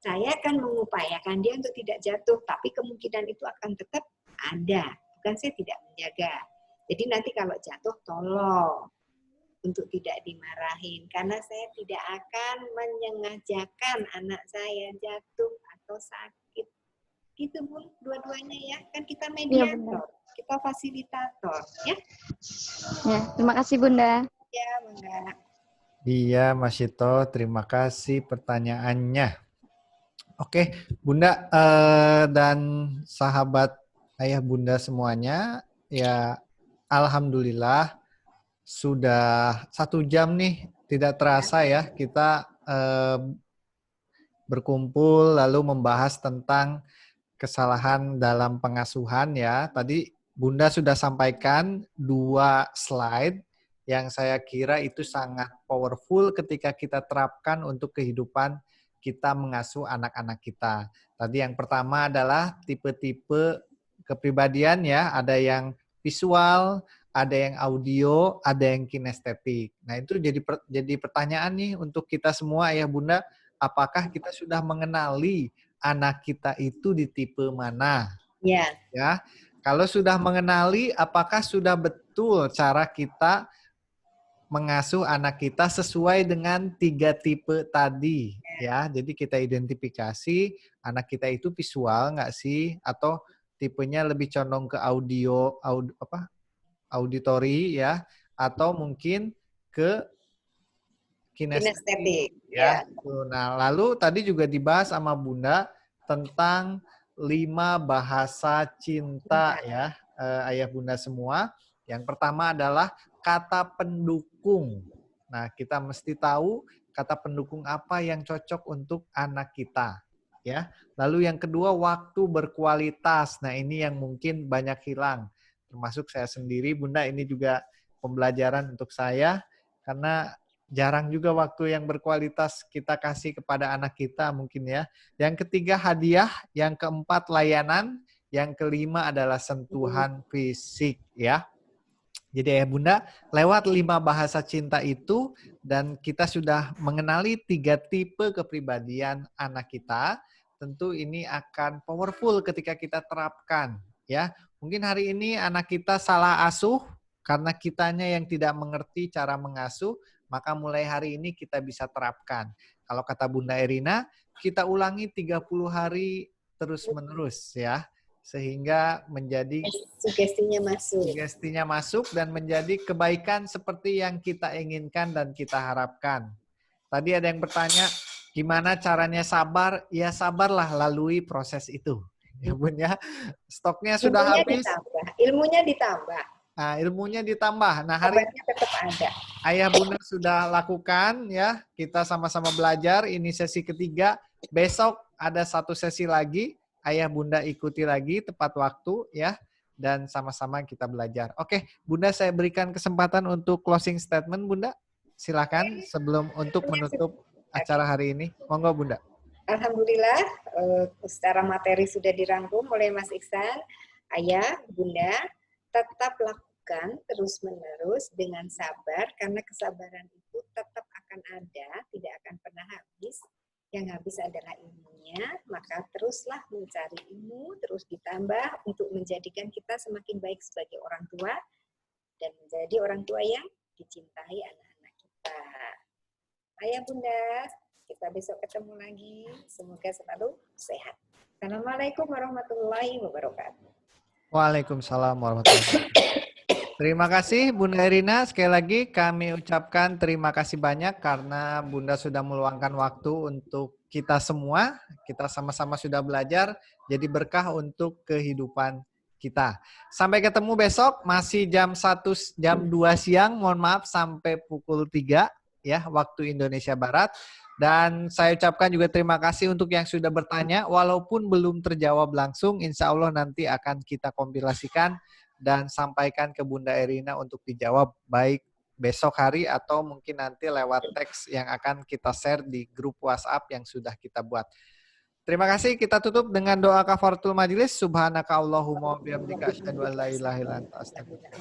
Saya akan mengupayakan dia untuk tidak jatuh, tapi kemungkinan itu akan tetap ada. Bukan saya tidak menjaga. Jadi nanti kalau jatuh, tolong untuk tidak dimarahin. Karena saya tidak akan menyengajakan anak saya jatuh atau sakit. Gitu Bun, dua-duanya ya. Kan kita mediator, kita fasilitator. Ya, terima kasih Bunda. Ya, Bunda. Iya Mas Shito, terima kasih pertanyaannya. Oke, Bunda dan sahabat ayah bunda semuanya, ya alhamdulillah sudah 1 jam nih, tidak terasa ya kita berkumpul lalu membahas tentang kesalahan dalam pengasuhan ya. Tadi Bunda sudah sampaikan 2 slide yang saya kira itu sangat powerful ketika kita terapkan untuk kehidupan kita mengasuh anak-anak kita. Tadi yang pertama adalah tipe-tipe kepribadian ya, ada yang visual, ada yang audio, ada yang kinestetik. Nah, itu jadi pertanyaan nih untuk kita semua ayah bunda, apakah kita sudah mengenali anak kita itu di tipe mana? Ya. Ya. Kalau sudah mengenali, apakah sudah betul cara kita mengasuh anak kita sesuai dengan 3 tipe tadi ya. Jadi kita identifikasi anak kita itu visual nggak sih, atau tipenya lebih condong ke auditory ya, atau mungkin ke kinestetik ya. Nah, lalu tadi juga dibahas sama Bunda tentang 5 bahasa cinta ya, ayah bunda semua. Yang pertama adalah kata pendukung. Nah, kita mesti tahu kata pendukung apa yang cocok untuk anak kita, ya. Lalu yang kedua, waktu berkualitas. Nah, ini yang mungkin banyak hilang. Termasuk saya sendiri, Bunda, ini juga pembelajaran untuk saya, karena jarang juga waktu yang berkualitas kita kasih kepada anak kita mungkin ya. Yang ketiga hadiah, yang keempat layanan, yang kelima adalah sentuhan fisik ya. Jadi ayah bunda, lewat 5 bahasa cinta itu dan kita sudah mengenali 3 tipe kepribadian anak kita, tentu ini akan powerful ketika kita terapkan ya. Mungkin hari ini anak kita salah asuh karena kitanya yang tidak mengerti cara mengasuh, maka mulai hari ini kita bisa terapkan. Kalau kata Bunda Erina, kita ulangi 30 hari terus-menerus ya. Sehingga menjadi sugestinya masuk dan menjadi kebaikan seperti yang kita inginkan dan kita harapkan. Tadi ada yang bertanya, gimana caranya sabar? Ya sabarlah lalui proses itu. Ya Bun ya, stoknya sudah habis. Ilmunya ditambah. Nah, ilmunya ditambah. Nah, hari ini tetap ada. Ayah Bunda sudah lakukan ya. Kita sama-sama belajar. Ini sesi ketiga. Besok ada 1 sesi lagi. Ayah Bunda ikuti lagi tepat waktu ya. Dan sama-sama kita belajar. Oke, Bunda saya berikan kesempatan untuk closing statement Bunda. Silakan sebelum untuk menutup acara hari ini. Monggo Bunda. Alhamdulillah secara materi sudah dirangkum oleh Mas Iksan. Ayah, Bunda, tetap lakukan terus-menerus dengan sabar, karena kesabaran itu tetap akan ada, tidak akan pernah habis. Yang habis adalah ilmunya, maka teruslah mencari ilmu, terus ditambah untuk menjadikan kita semakin baik sebagai orang tua, dan menjadi orang tua yang dicintai anak-anak kita. Ayah Bunda, kita besok ketemu lagi. Semoga selalu sehat. Assalamualaikum warahmatullahi wabarakatuh. Waalaikumsalam warahmatullahi wabarakatuh. Terima kasih Bunda Erina. Sekali lagi kami ucapkan terima kasih banyak karena Bunda sudah meluangkan waktu untuk kita semua. Kita sama-sama sudah belajar, jadi berkah untuk kehidupan kita. Sampai ketemu besok, masih jam 2 siang, mohon maaf sampai pukul 3 ya, waktu Indonesia Barat. Dan saya ucapkan juga terima kasih untuk yang sudah bertanya, walaupun belum terjawab langsung, insya Allah nanti akan kita kompilasikan dan sampaikan ke Bunda Erina untuk dijawab baik besok hari atau mungkin nanti lewat teks yang akan kita share di grup WhatsApp yang sudah kita buat. Terima kasih, kita tutup dengan doa kafaratul majelis. Subhanaka Allahumma wa bihamdika asyhadu an la ilaha illa anta astaghfiruka.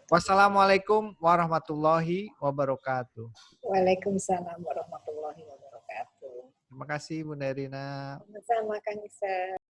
Wassalamualaikum warahmatullahi wabarakatuh. Waalaikumsalam warahmatullahi wabarakatuh. Terima kasih Bunda Erina. Sama-sama Kang Isa.